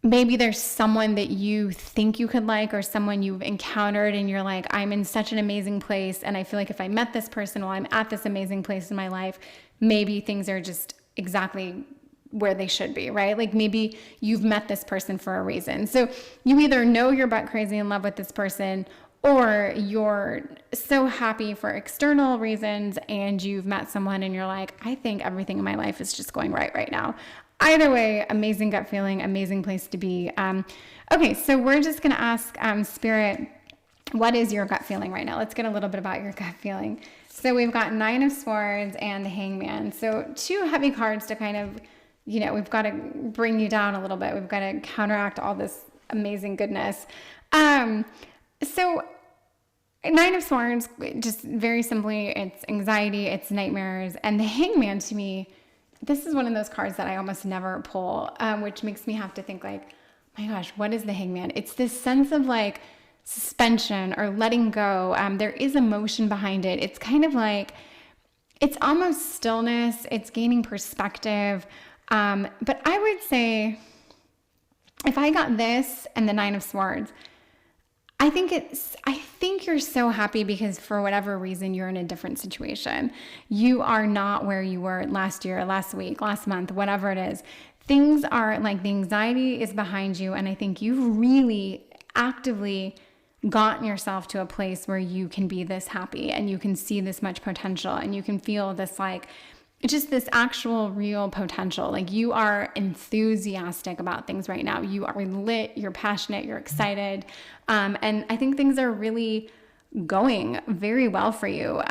maybe there's someone that you think you could like, or someone you've encountered and you're like, I'm in such an amazing place, and I feel like if I met this person while I'm at this amazing place in my life, maybe things are just exactly where they should be, right? Like, maybe you've met this person for a reason. So you either know you're butt crazy in love with this person, or you're so happy for external reasons and you've met someone and you're like, I think everything in my life is just going right now. Either way, amazing gut feeling, amazing place to be. Okay, so we're just going to ask Spirit, what is your gut feeling right now? Let's get a little bit about your gut feeling. So we've got 9 of Swords and the Hangman. So 2 heavy cards to kind of, we've got to bring you down a little bit. We've got to counteract all this amazing goodness. So 9 of Swords, just very simply, it's anxiety, it's nightmares. And the Hangman, to me, this is one of those cards that I almost never pull, which makes me have to think like, my gosh, what is the Hangman? It's this sense of like suspension or letting go. There is emotion behind it. It's kind of like, it's almost stillness. It's gaining perspective. But I would say, if I got this and the 9 of Swords, I think you're so happy because for whatever reason, you're in a different situation. You are not where you were last year, last week, last month, whatever it is. Things are like, the anxiety is behind you. And I think you've really actively gotten yourself to a place where you can be this happy and you can see this much potential and you can feel this like, just this actual real potential. Like, you are enthusiastic about things right now. You are lit, you're passionate, you're excited. And I think things are really going very well for you.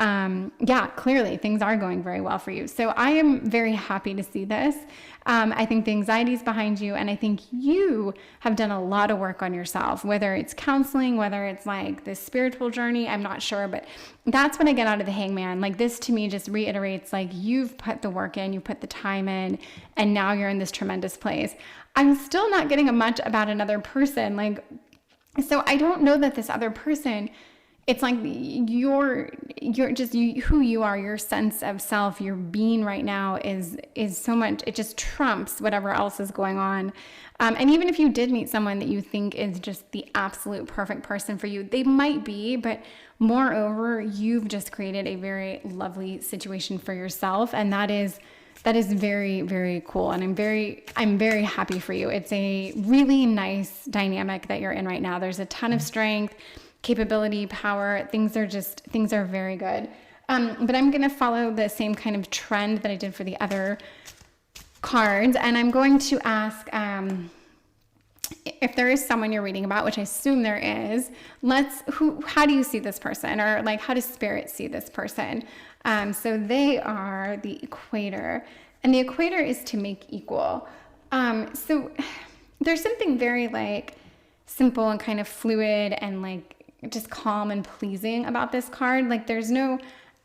Clearly things are going very well for you. So I am very happy to see this. I think the anxiety is behind you, and I think you have done a lot of work on yourself, whether it's counseling, whether it's like this spiritual journey, I'm not sure, but that's what I get out of the Hangman. Like, this to me just reiterates, like, you've put the work in, you put the time in, and now you're in this tremendous place. I'm still not getting much about another person. So I don't know that this other person it's like you're just who you are, your sense of self, your being right now is so much, it just trumps whatever else is going on. And even if you did meet someone that you think is just the absolute perfect person for you, they might be, but moreover, you've just created a very lovely situation for yourself. And that is very, very cool. And I'm very happy for you. It's a really nice dynamic that you're in right now. There's a ton of strength, capability, power. Things are very good. But I'm going to follow the same kind of trend that I did for the other cards. And I'm going to ask, if there is someone you're reading about, which I assume there is, how do you see this person? Or like, how does spirit see this person? So they are the equator, and the equator is to make equal. So there's something very like simple and kind of fluid and like just calm and pleasing about this card. Like there's no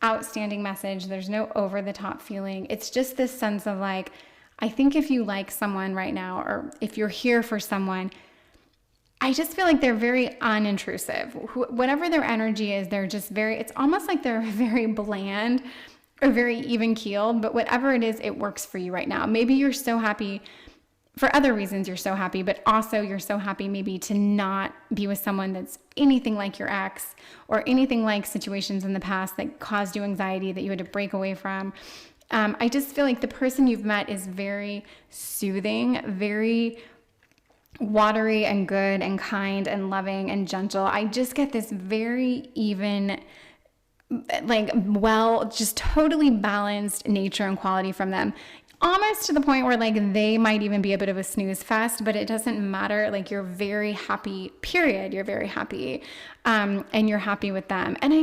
outstanding message. There's no over the top feeling. It's just this sense of like, I think if you like someone right now, or if you're here for someone, I just feel like they're very unintrusive. Whatever their energy is, they're just it's almost like they're very bland or very even keeled, but whatever it is, it works for you right now. Maybe you're so happy for other reasons you're so happy, but also you're so happy maybe to not be with someone that's anything like your ex or anything like situations in the past that caused you anxiety that you had to break away from. I just feel like the person you've met is very soothing, very watery and good and kind and loving and gentle. I just get this very even, like, just totally balanced nature and quality from them. Almost to the point where like they might even be a bit of a snooze fest, but it doesn't matter. Like you're very happy, period. You're very happy, and you're happy with them. And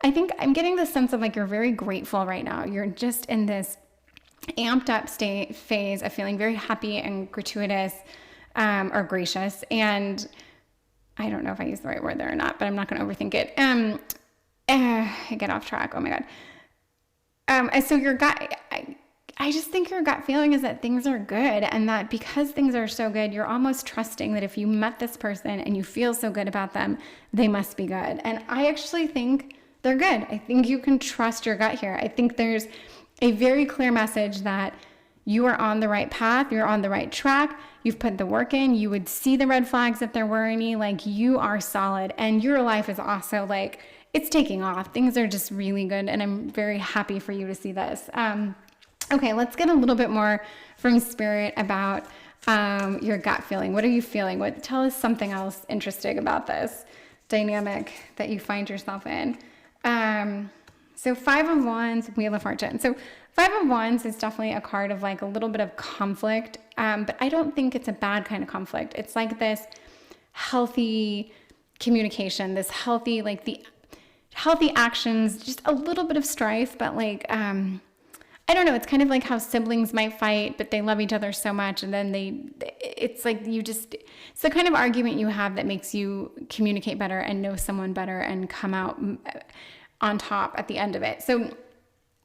I think I'm getting the sense of like you're very grateful right now. You're just in this amped up phase of feeling very happy and gratuitous, or gracious. And I don't know if I used the right word there or not, but I'm not going to overthink it. I get off track. Oh my God. And so your gut, I just think your gut feeling is that things are good, and that because things are so good, you're almost trusting that if you met this person and you feel so good about them, they must be good. And I actually think they're good. I think you can trust your gut here. I think there's a very clear message that you are on the right path. You're on the right track. You've put the work in. You would see the red flags if there were any. Like you are solid, and your life is also like, it's taking off. Things are just really good. And I'm very happy for you to see this. Okay, let's get a little bit more from spirit about your gut feeling. What are you feeling? Tell us something else interesting about this dynamic that you find yourself in. So 5 of Wands, Wheel of Fortune. So 5 of Wands is definitely a card of like a little bit of conflict, but I don't think it's a bad kind of conflict. It's like this healthy communication, this healthy, like the healthy actions, just a little bit of strife, but like, I don't know. It's kind of like how siblings might fight, but they love each other so much. And then it's like it's the kind of argument you have that makes you communicate better and know someone better and come out on top at the end of it. So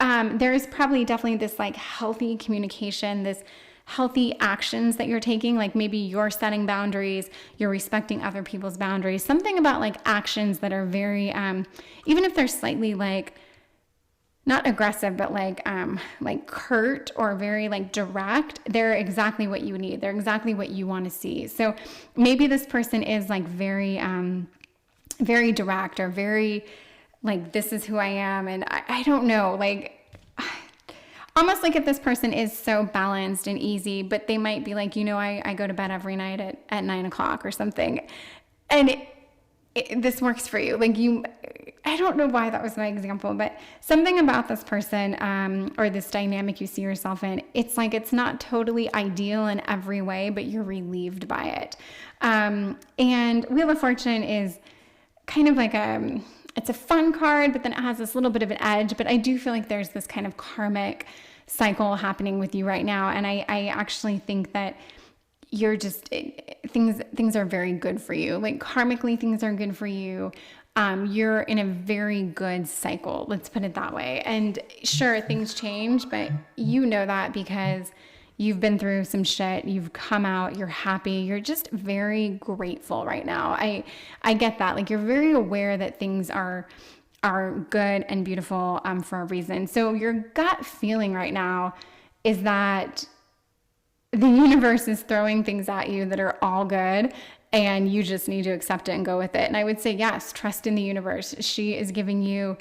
there is probably definitely this like healthy communication, this healthy actions that you're taking. Like maybe you're setting boundaries, you're respecting other people's boundaries, something about like actions that are very, even if they're slightly like, not aggressive, but like curt or very like direct, they're exactly what you need. They're exactly what you want to see. So maybe this person is like very, very direct or very like, this is who I am. And I don't know, like almost like if this person is so balanced and easy, but they might be like, I go to bed every night at 9 o'clock or something. And this works for you. Like I don't know why that was my example, but something about this person, or this dynamic you see yourself in, it's like, it's not totally ideal in every way, but you're relieved by it. And Wheel of Fortune is kind of like it's a fun card, but then it has this little bit of an edge, but I do feel like there's this kind of karmic cycle happening with you right now. And I actually think that you're just, things are very good for you. Like karmically, things are good for you. You're in a very good cycle. Let's put it that way. And sure, things change, but you know that because you've been through some shit, you've come out, you're happy, you're just very grateful right now. I get that. Like, you're very aware that things are good and beautiful for a reason. So your gut feeling right now is that the universe is throwing things at you that are all good, and you just need to accept it and go with it. And I would say, yes, trust in the universe. She is giving you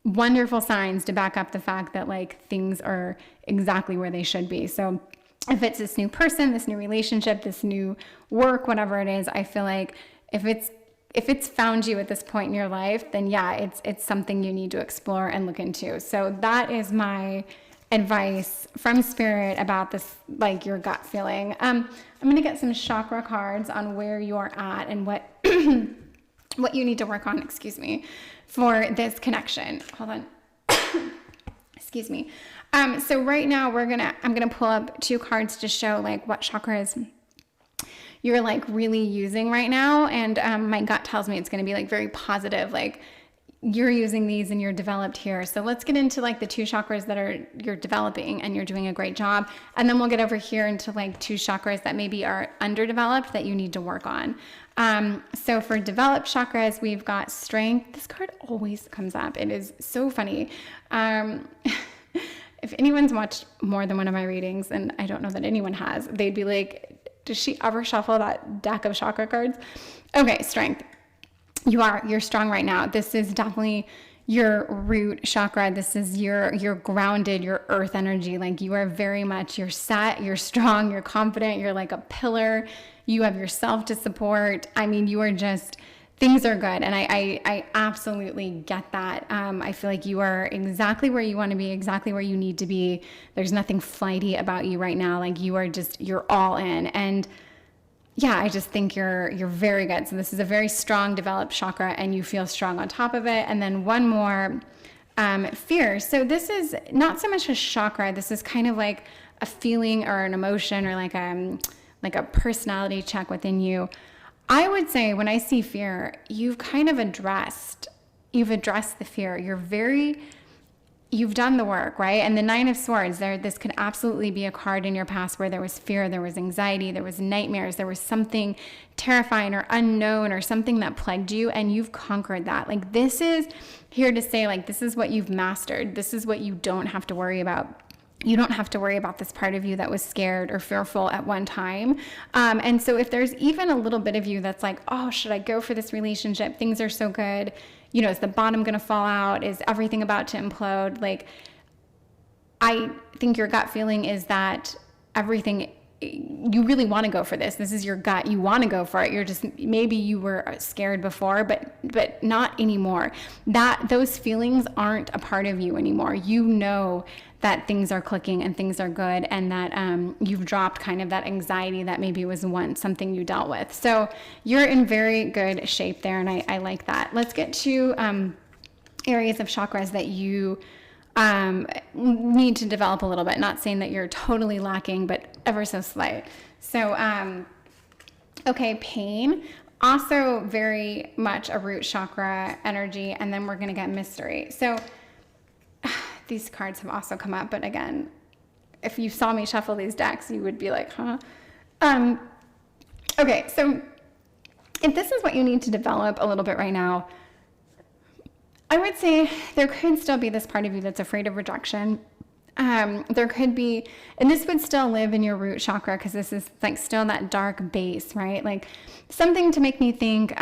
wonderful signs to back up the fact that like things are exactly where they should be. So if it's this new person, this new relationship, this new work, whatever it is, I feel like if it's found you at this point in your life, then yeah, it's something you need to explore and look into. So that is my advice from Spirit about this, like your gut feeling. I'm going to get some chakra cards on where you're at and what what you need to work on, for this connection. Hold on. Excuse me. So right now I'm going to pull up 2 cards to show like what chakras you're like really using right now. And my gut tells me it's going to be like very positive, like you're using these and you're developed here. So let's get into like the 2 chakras that you're developing and you're doing a great job. And then we'll get over here into like 2 chakras that maybe are underdeveloped that you need to work on. So for developed chakras, we've got strength. This card always comes up. It is so funny. If anyone's watched more than one of my readings, and I don't know that anyone has, they'd be like, does she ever shuffle that deck of chakra cards? Okay, strength. You're strong right now. This is definitely your root chakra. This is your grounded, your earth energy. Like you are very much, you're set, you're strong, you're confident, you're like a pillar. You have yourself to support. I mean, you are just, things are good. And I absolutely get that. I feel like you are exactly where you want to be, exactly where you need to be. There's nothing flighty about you right now. Like you're all in. And yeah, I just think you're very good. So this is a very strong developed chakra and you feel strong on top of it. And then one more, fear. So this is not so much a chakra. This is kind of like a feeling or an emotion or like a personality check within you. I would say when I see fear, you've addressed the fear. You've done the work, right? And the 9 of Swords, this could absolutely be a card in your past where there was fear, there was anxiety, there was nightmares, there was something terrifying or unknown or something that plagued you, and you've conquered that. Like this is here to say, like, this is what you've mastered. This is what you don't have to worry about. You don't have to worry about this part of you that was scared or fearful at one time. And so if there's even a little bit of you that's like, oh, should I go for this relationship? Things are so good. You know, is the bottom going to fall out? Is everything about to implode? Like, I think your gut feeling is that everything, you really want to go for this. This is your gut. You want to go for it. You're just, maybe you were scared before, but not anymore. Those feelings aren't a part of you anymore. You know that things are clicking and things are good, and that you've dropped kind of that anxiety that maybe was once something you dealt with. So you're in very good shape there, and I like that. Let's get to areas of chakras that you need to develop a little bit. Not saying that you're totally lacking, but ever so slight. So, okay, pain. Also very much a root chakra energy, and then we're going to get mystery. So these cards have also come up, but again, if you saw me shuffle these decks, you would be like, huh? Okay, so if this is what you need to develop a little bit right now, I would say there could still be this part of you that's afraid of rejection. There could be, and this would still live in your root chakra because this is like still that dark base, right? Like something to make me think,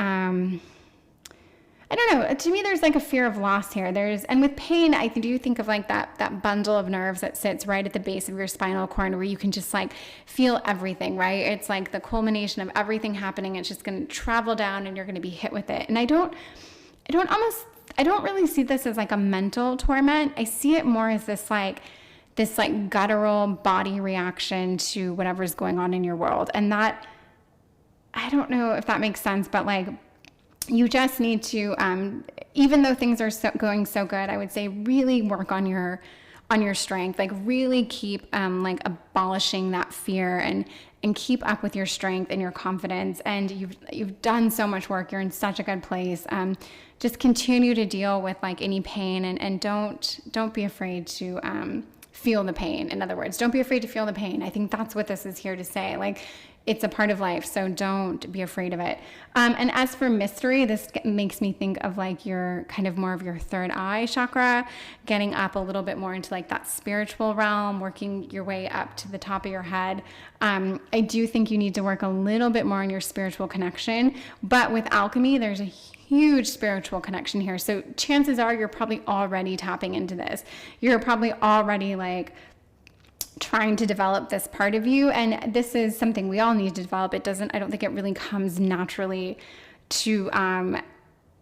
I don't know. To me, there's like a fear of loss here. And with pain, I do think of like that bundle of nerves that sits right at the base of your spinal cord where you can just like feel everything, right? It's like the culmination of everything happening. It's just going to travel down and you're going to be hit with it. And I don't really see this as like a mental torment. I see it more as this guttural body reaction to whatever's going on in your world. And that, I don't know if that makes sense, but like, you just need to, even though things are going so good, I would say really work on your strength. Like really keep like abolishing that fear and keep up with your strength and your confidence. And you've done so much work. You're in such a good place. Just continue to deal with like any pain and don't be afraid to feel the pain. In other words, don't be afraid to feel the pain. I think that's what this is here to say. Like, it's a part of life, so don't be afraid of it. And as for mystery, this makes me think of like your kind of more of your third eye chakra, getting up a little bit more into like that spiritual realm, working your way up to the top of your head. I do think you need to work a little bit more on your spiritual connection, but with alchemy, there's a huge spiritual connection here. So chances are you're probably already tapping into this. You're probably already like trying to develop this part of you, and this is something we all need to develop. I don't think it really comes naturally to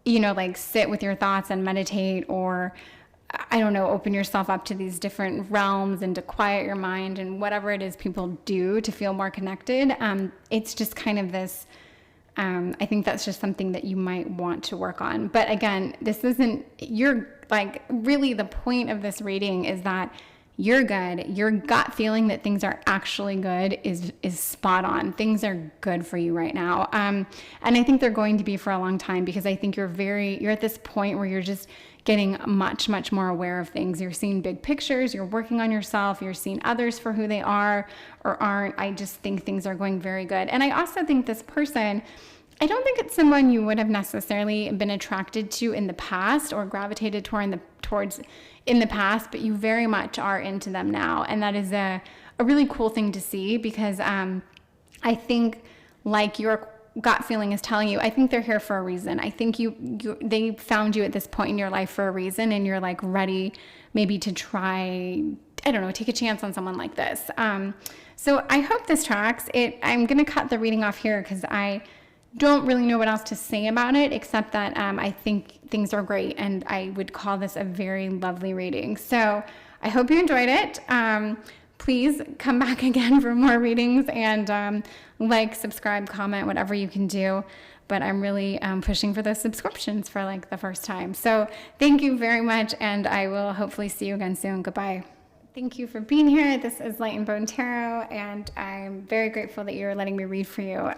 like sit with your thoughts and meditate, or I don't know, open yourself up to these different realms and to quiet your mind and whatever it is people do to feel more connected. It's just kind of this, I think that's just something that you might want to work on. But again, you're like, really the point of this reading is that you're good. Your gut feeling that things are actually good is spot on. Things are good for you right now. And I think they're going to be for a long time, because I think you're at this point where you're just getting much, much more aware of things. You're seeing big pictures, you're working on yourself, you're seeing others for who they are or aren't. I just think things are going very good. And I also think this person, I don't think it's someone you would have necessarily been attracted to in the past or gravitated towards in the past, but you very much are into them now. And that is a really cool thing to see, because I think, like your gut feeling is telling you, I think they're here for a reason. I think they found you at this point in your life for a reason, and you're like ready maybe to try, I don't know, take a chance on someone like this. So I hope this tracks. I'm going to cut the reading off here because I don't really know what else to say about it, except that I think things are great, and I would call this a very lovely reading. So I hope you enjoyed it. Please come back again for more readings, and like, subscribe, comment, whatever you can do. But I'm really pushing for those subscriptions for like the first time. So thank you very much, and I will hopefully see you again soon. Goodbye. Thank you for being here. This is Light and Bone Tarot, and I'm very grateful that you're letting me read for you.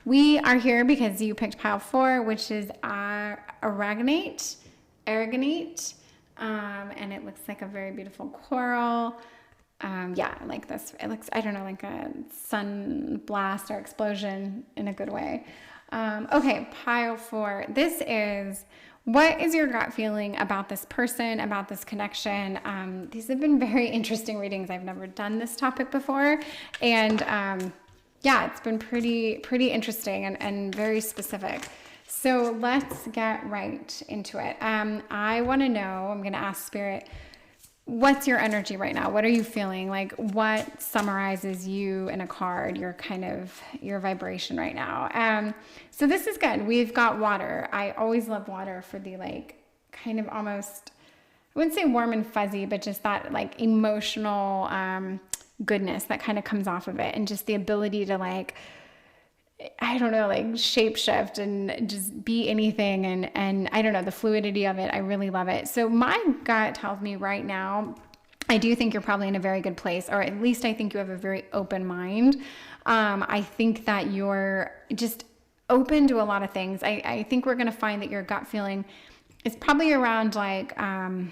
We are here because you picked pile 4, which is aragonite, and it looks like a very beautiful coral. Yeah, I like this. It looks, I don't know, like a sun blast or explosion in a good way. Okay, pile 4. This is, what is your gut feeling about this person, about this connection? These have been very interesting readings. I've never done this topic before. And yeah, it's been pretty interesting and very specific. So let's get right into it. I want to know, I'm going to ask Spirit, what's your energy right now? What are you feeling? Like, what summarizes you in a card, your vibration right now? So this is good. We've got water. I always love water for the like kind of almost, I wouldn't say warm and fuzzy, but just that like emotional goodness that kind of comes off of it, and just the ability to like, I don't know, like shapeshift and just be anything. And I don't know, the fluidity of it. I really love it. So my gut tells me right now, I do think you're probably in a very good place, or at least I think you have a very open mind. I think that you're just open to a lot of things. I think we're going to find that your gut feeling is probably around like, I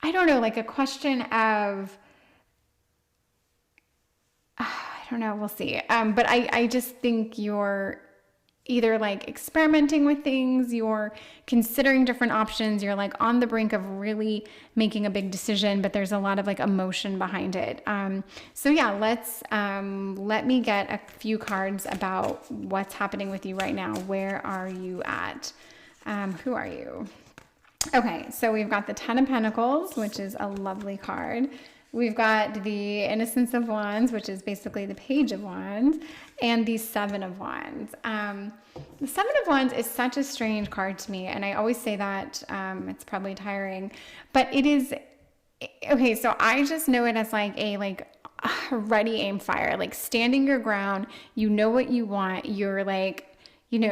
don't know, like a question of, I don't know, we'll see. But I just think you're either like experimenting with things, you're considering different options, you're like on the brink of really making a big decision, but there's a lot of like emotion behind it. So yeah, let me get a few cards about what's happening with you right now. Where are you at? Who are you? Okay, so we've got the 10 of Pentacles, which is a lovely card. We've got the Innocence of Wands, which is basically the Page of Wands, and the 7 of Wands. The 7 of Wands is such a strange card to me, and I always say that it's probably tiring, but it is, okay, so I just know it as like a ready, aim, fire, like standing your ground. You know what you want. You're like,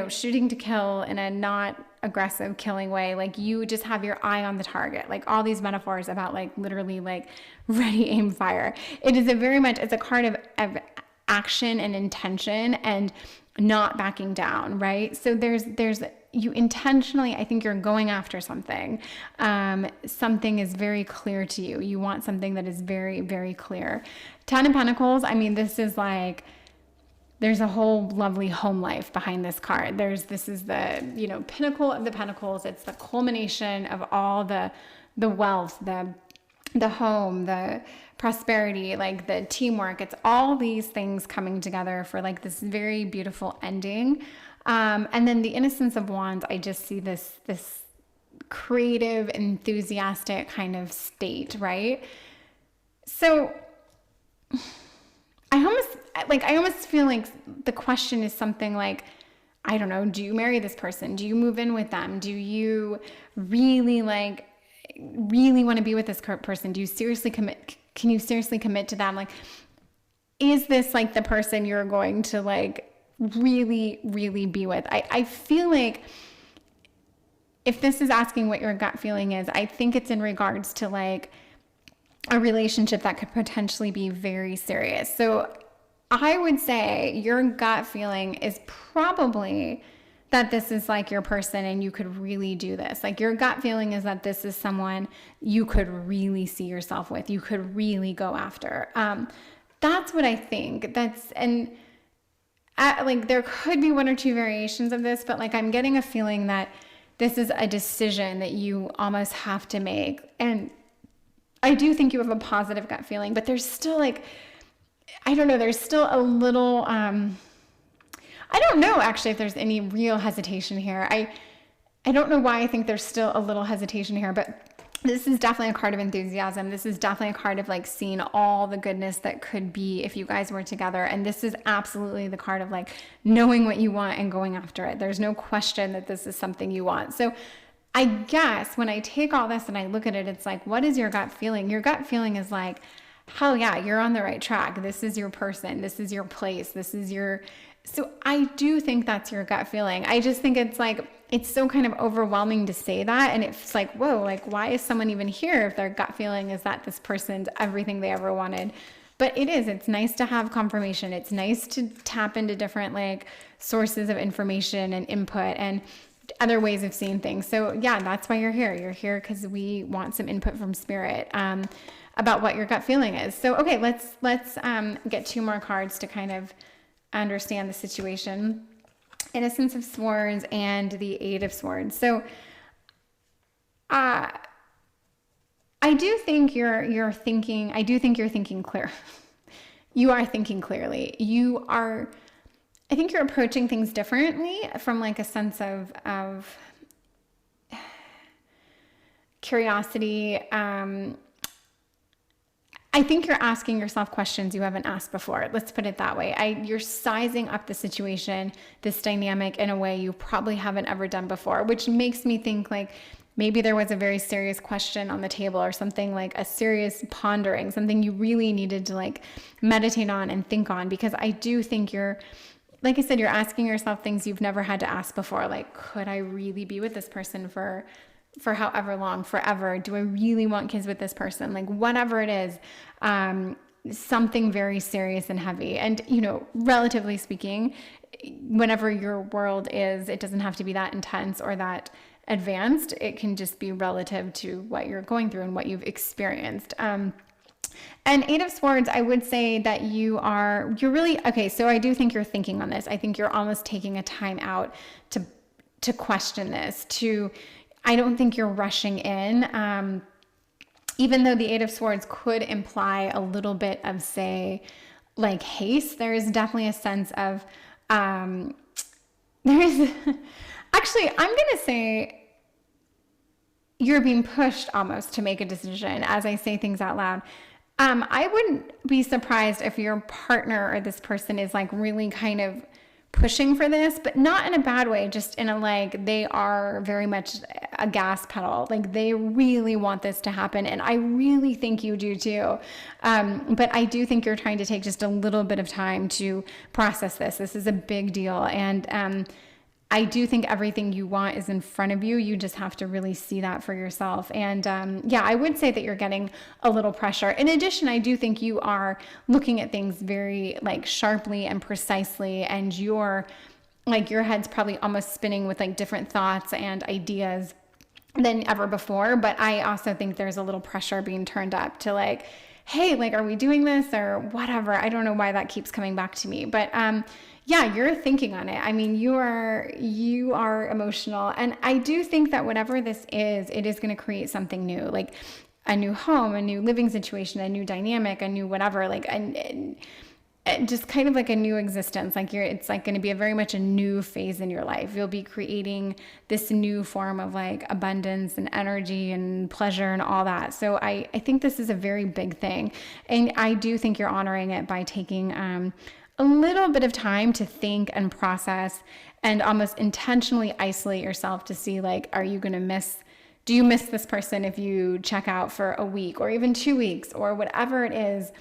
shooting to kill in a not aggressive killing way. Like you just have your eye on the target, like all these metaphors about like literally like ready, aim, fire. It is it's a card of action and intention and not backing down, right? So there's you intentionally, I think you're going after something. Something is very clear to you. You want something that is very, very clear. 10 of Pentacles, I mean, this is like, there's a whole lovely home life behind this card. This is the, pinnacle of the Pentacles. It's the culmination of all the wealth, the home, the prosperity, like the teamwork. It's all these things coming together for like this very beautiful ending. And then the Innocence of Wands, I just see this creative, enthusiastic kind of state, right? So I almost feel like the question is something like, I don't know, do you marry this person? Do you move in with them? Do you really want to be with this person? Do you seriously commit? Can you seriously commit to them? Like, is this like the person you're going to like really, really be with? I feel like if this is asking what your gut feeling is, I think it's in regards to like a relationship that could potentially be very serious. So I would say your gut feeling is probably that this is like your person and you could really do this. Like your gut feeling is that this is someone you could really see yourself with, you could really go after. That's what I think. Like there could be one or two variations of this, but like I'm getting a feeling that this is a decision that you almost have to make. And I do think you have a positive gut feeling, but there's still like, I don't know, there's still a little, I don't know actually if there's any real hesitation here. I don't know why I think there's still a little hesitation here, but this is definitely a card of enthusiasm. This is definitely a card of like seeing all the goodness that could be if you guys were together. And this is absolutely the card of like knowing what you want and going after it. There's no question that this is something you want. So I guess when I take all this and I look at it, it's like, what is your gut feeling? Your gut feeling is like, hell yeah, you're on the right track. This is your person. This is your place. So I do think that's your gut feeling. I just think it's like, it's so kind of overwhelming to say that. And it's like, whoa, like why is someone even here if their gut feeling is that this person's everything they ever wanted? But it's nice to have confirmation. It's nice to tap into different like sources of information and input and other ways of seeing things. So yeah, that's why you're here. You're here because we want some input from spirit about what your gut feeling is. So, okay, let's get two more cards to kind of understand the situation. Innocence of Swords and the Eight of Swords. So I do think you're thinking clear. You are thinking clearly. I think you're approaching things differently from like a sense of curiosity. I think you're asking yourself questions you haven't asked before. Let's put it that way. You're sizing up the situation, this dynamic in a way you probably haven't ever done before, which makes me think like maybe there was a very serious question on the table or something like a serious pondering, something you really needed to like meditate on and think on, because I do think like I said, you're asking yourself things you've never had to ask before. Like, could I really be with this person for however long, forever? Do I really want kids with this person? Like whatever it is, something very serious and heavy. And, relatively speaking, whenever your world is, it doesn't have to be that intense or that advanced. It can just be relative to what you're going through and what you've experienced. And Eight of Swords, I would say that you're really, okay, so I do think you're thinking on this. I think you're almost taking a time out to question this, I don't think you're rushing in, even though the Eight of Swords could imply a little bit of, say, like haste. There is definitely a sense of, actually, I'm going to say you're being pushed almost to make a decision as I say things out loud. I wouldn't be surprised if your partner or this person is like really kind of pushing for this, but not in a bad way, just in a like they are very much a gas pedal. Like they really want this to happen. And I really think you do too. But I do think you're trying to take just a little bit of time to process this. This is a big deal. And I do think everything you want is in front of you. You just have to really see that for yourself. And yeah, I would say that you're getting a little pressure. In addition, I do think you are looking at things very like sharply and precisely, and your head's probably almost spinning with like different thoughts and ideas than ever before. But I also think there's a little pressure being turned up to like, hey, like, are we doing this or whatever? I don't know why that keeps coming back to me. But yeah, you're thinking on it. I mean, you are emotional. And I do think that whatever this is, it is going to create something new, like a new home, a new living situation, a new dynamic, a new whatever, like, and just kind of like a new existence. Like it's like going to be very much a new phase in your life. You'll be creating this new form of like abundance and energy and pleasure and all that. So I think this is a very big thing. And I do think you're honoring it by taking, a little bit of time to think and process and almost intentionally isolate yourself to see like, do you miss this person if you check out for a week or even 2 weeks or whatever it is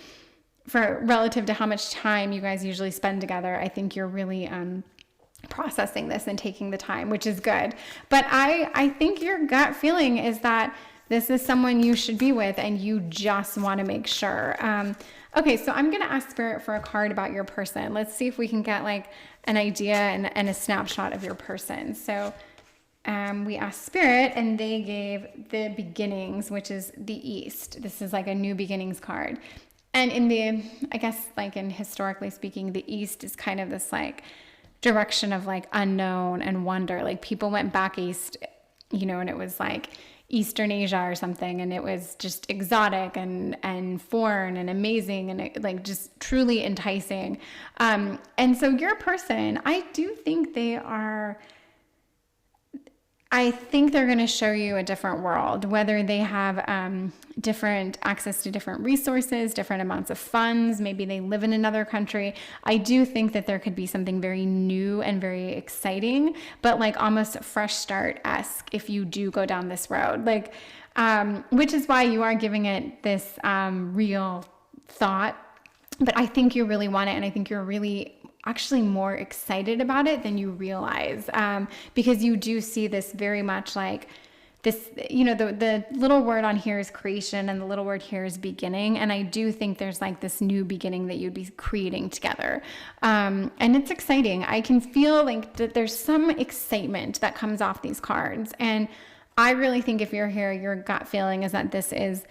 for relative to how much time you guys usually spend together. I think you're really processing this and taking the time, which is good. But I think your gut feeling is that this is someone you should be with and you just want to make sure. Okay, so I'm going to ask Spirit for a card about your person. Let's see if we can get like an idea and a snapshot of your person. So we asked Spirit and they gave the beginnings, which is the East. This is like a new beginnings card. And I guess like in historically speaking, the East is kind of this like direction of like unknown and wonder. Like people went back East, and it was like Eastern Asia or something, and it was just exotic and foreign and amazing and like just truly enticing. And so your person, I do think I think they're going to show you a different world, whether they have different access to different resources, different amounts of funds, maybe they live in another country. I do think that there could be something very new and very exciting, but like almost fresh start-esque if you do go down this road, like, which is why you are giving it this real thought. But I think you really want it, and I think you're really actually more excited about it than you realize, because you do see this very much like this, the little word on here is creation and the little word here is beginning. And I do think there's like this new beginning that you'd be creating together. And it's exciting. I can feel like that there's some excitement that comes off these cards. And I really think if you're here, your gut feeling is that this is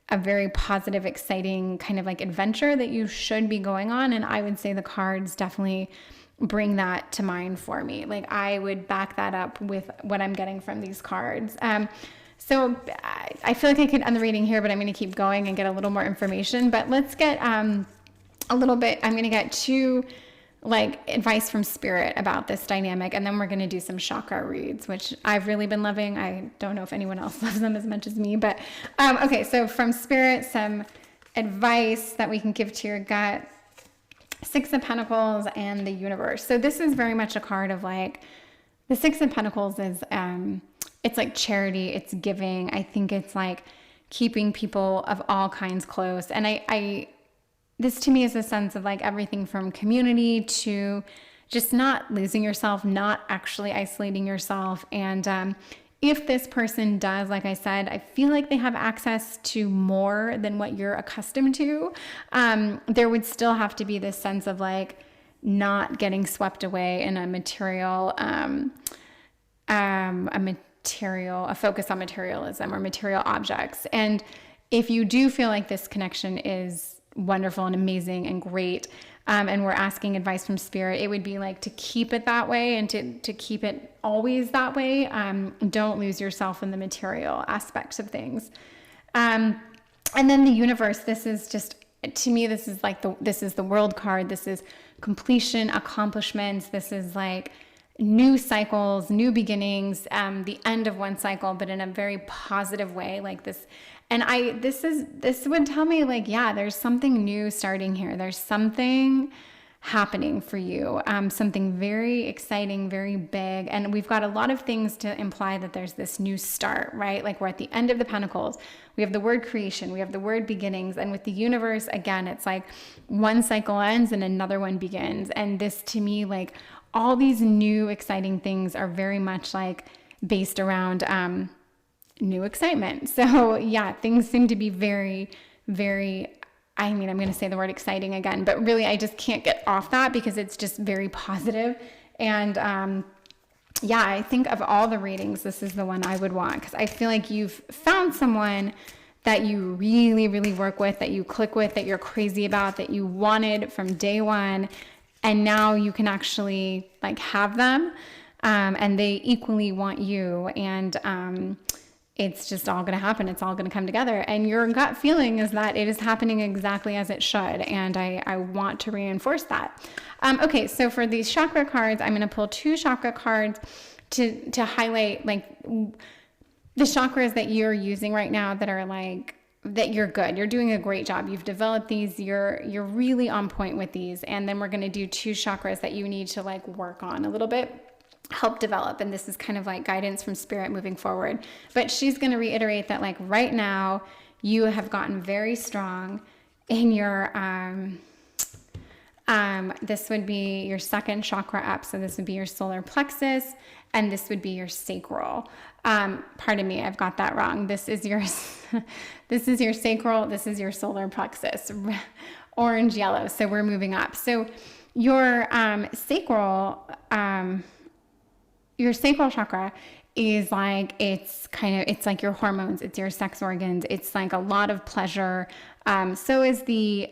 a very positive, exciting kind of like adventure that you should be going on. And I would say the cards definitely bring that to mind for me. Like I would back that up with what I'm getting from these cards. So I feel like I could end the reading here, but I'm going to keep going and get a little more information. But let's get a little bit, I'm going to get two like advice from Spirit about this dynamic, and then we're going to do some chakra reads, which I've really been loving. I don't know if anyone else loves them as much as me, but okay, so from Spirit, some advice that we can give to your gut. Six of Pentacles and the Universe. So this is very much a card of like, the Six of Pentacles is it's like charity, it's giving. I think it's like keeping people of all kinds close. And I this to me is a sense of like everything from community to just not losing yourself, not actually isolating yourself. And if this person does, like I said, I feel like they have access to more than what you're accustomed to. There would still have to be this sense of like not getting swept away in a focus on materialism or material objects. And if you do feel like this connection is wonderful and amazing and great, and we're asking advice from Spirit, it would be like to keep it that way and to keep it always that way. Don't lose yourself in the material aspects of things. And then the Universe, this is just, to me, this is like this is the World card. This is completion, accomplishments. This is like new cycles, new beginnings, the end of one cycle, but in a very positive way, like this. And this would tell me like, yeah, there's something new starting here. There's something happening for you, something very exciting, very big. And we've got a lot of things to imply that there's this new start, right? Like we're at the end of the Pentacles. We have the word creation. We have the word beginnings. And with the Universe, again, it's like one cycle ends and another one begins. And this to me, like all these new exciting things are very much like based around new excitement. So yeah, things seem to be very, very, I mean, I'm going to say the word exciting again, but really I just can't get off that because it's just very positive. And yeah, I think of all the readings, this is the one I would want, because I feel like you've found someone that you really, really work with, that you click with, that you're crazy about, that you wanted from day one. And now you can actually like have them, and they equally want you. And it's just all going to happen. It's all going to come together. And your gut feeling is that it is happening exactly as it should. And I want to reinforce that. Okay, so for these chakra cards, I'm going to pull 2 chakra cards to highlight like the chakras that you're using right now that are like, that you're good. You're doing a great job. You've developed these. You're really on point with these. And then we're going to do 2 chakras that you need to like work on a little bit, help develop. And this is kind of like guidance from spirit moving forward. But she's going to reiterate that like right now you have gotten very strong in your, this would be your 2nd chakra up. So this would be your solar plexus, and this would be your sacral. Pardon me, I've got that wrong. This is your, this is your sacral. This is your solar plexus, orange, yellow. So we're moving up. So your sacral chakra is like, it's like your hormones. It's your sex organs. It's like a lot of pleasure. So is the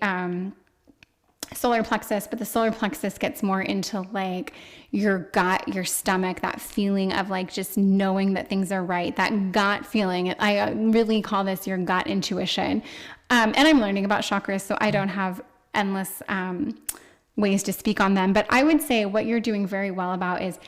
solar plexus, but the solar plexus gets more into like your gut, your stomach, that feeling of like just knowing that things are right, that gut feeling. I really call this your gut intuition. And I'm learning about chakras, so I don't have endless ways to speak on them. But I would say what you're doing very well about is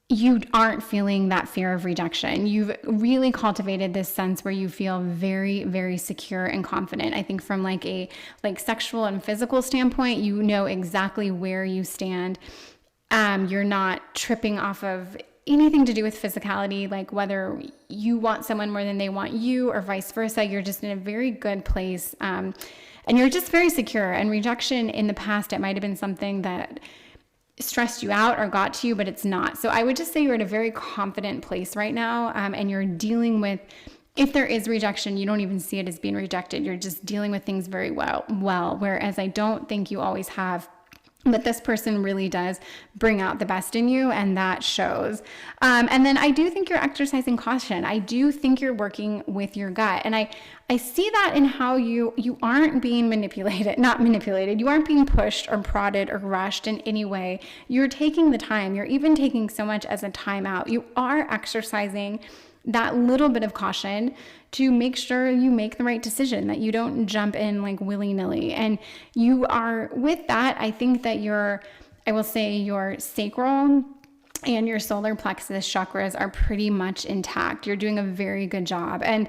you aren't feeling that fear of rejection. You've really cultivated this sense where you feel very, very secure and confident. I think from like a sexual and physical standpoint, you know exactly where you stand. You're not tripping off of anything to do with physicality, like whether you want someone more than they want you or vice versa. You're just in a very good place. And you're just very secure. And rejection in the past, it might have been something that stressed you out or got to you, but it's not. So I would just say you're in a very confident place right now, and you're dealing with, if there is rejection, you don't even see it as being rejected. You're just dealing with things very well, whereas I don't think you always have. But this person really does bring out the best in you, and that shows. And then I do think you're exercising caution. I do think you're working with your gut. And I see that in how you aren't being not manipulated. You aren't being pushed or prodded or rushed in any way. You're taking the time. You're even taking so much as a time out. You are exercising that little bit of caution to make sure you make the right decision, that you don't jump in like willy-nilly. And you are, with that, I think that I will say your sacral and your solar plexus chakras are pretty much intact. You're doing a very good job. And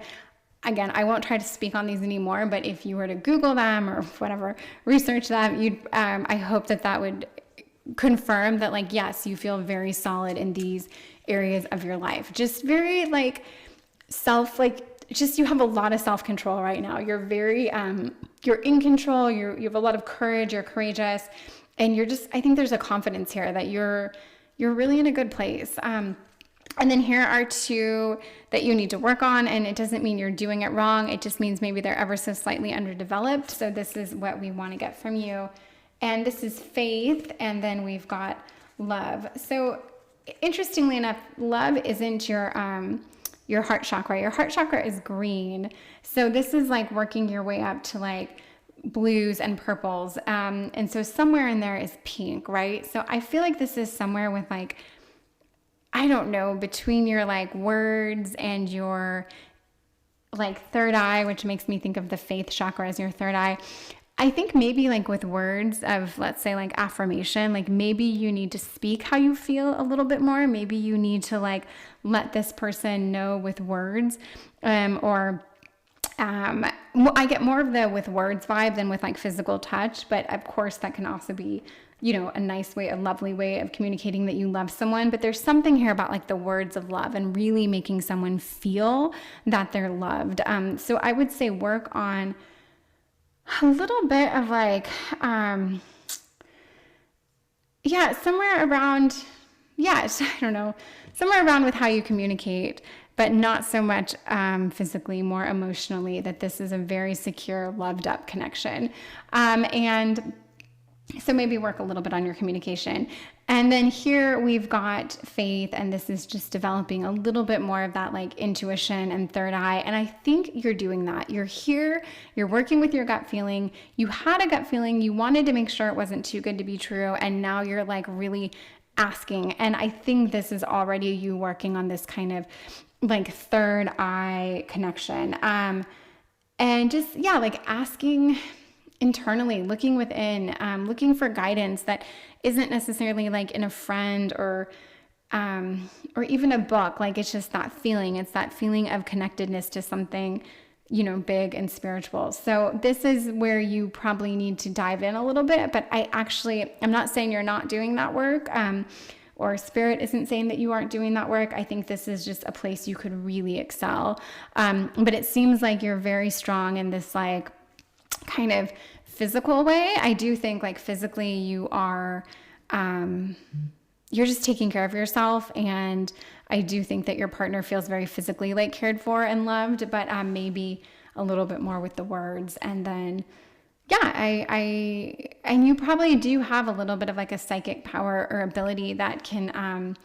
again, I won't try to speak on these anymore, but if you were to Google them or whatever, research them, I hope that would confirm that, like, yes, you feel very solid in these areas of your life. Just very you have a lot of self-control right now. You're very, you're in control. You have a lot of courage. You're courageous. And I think there's a confidence here that you're really in a good place. And then here are 2 that you need to work on. And it doesn't mean you're doing it wrong. It just means maybe they're ever so slightly underdeveloped. So this is what we want to get from you. And this is faith. And then we've got love. So interestingly enough, love isn't your heart chakra. Your heart chakra is green. So this is like working your way up to like blues and purples. And so somewhere in there is pink, right? So I feel like this is somewhere with like, I don't know, between your like words and your like third eye, which makes me think of the faith chakra as your third eye. I think maybe like with words of, let's say, like affirmation, like maybe you need to speak how you feel a little bit more. Maybe you need to like let this person know with words, I get more of the with words vibe than with like physical touch. But of course that can also be, a nice way, a lovely way of communicating that you love someone. But there's something here about like the words of love and really making someone feel that they're loved. So I would say work on a little bit of like, yeah, somewhere around, yeah, I don't know, somewhere around with how you communicate, but not so much physically, more emotionally, that this is a very secure, loved up connection. And so maybe work a little bit on your communication. And then here we've got faith, and this is just developing a little bit more of that like intuition and third eye. And I think you're doing that. You're here, you're working with your gut feeling. You had a gut feeling, you wanted to make sure it wasn't too good to be true. And now you're like really asking. And I think this is already you working on this kind of like third eye connection. And just, yeah, like asking internally, looking within, looking for guidance that isn't necessarily like in a friend or even a book. Like it's just that feeling. It's that feeling of connectedness to something, you know, big and spiritual. So this is where you probably need to dive in a little bit. But I'm not saying you're not doing that work. Or spirit isn't saying that you aren't doing that work. I think this is just a place you could really excel. But it seems like you're very strong in this like kind of physical way. I do think like physically you are, you're just taking care of yourself. And I do think that your partner feels very physically like cared for and loved, but maybe a little bit more with the words. And then, yeah, and you probably do have a little bit of like a psychic power or ability that can,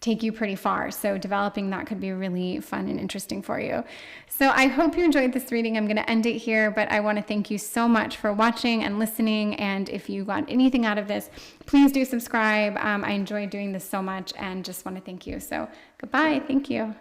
take you pretty far. So developing that could be really fun and interesting for you. So I hope you enjoyed this reading. I'm going to end it here, but I want to thank you so much for watching and listening. And if you got anything out of this, please do subscribe. I enjoy doing this so much and just want to thank you. So goodbye. Thank you.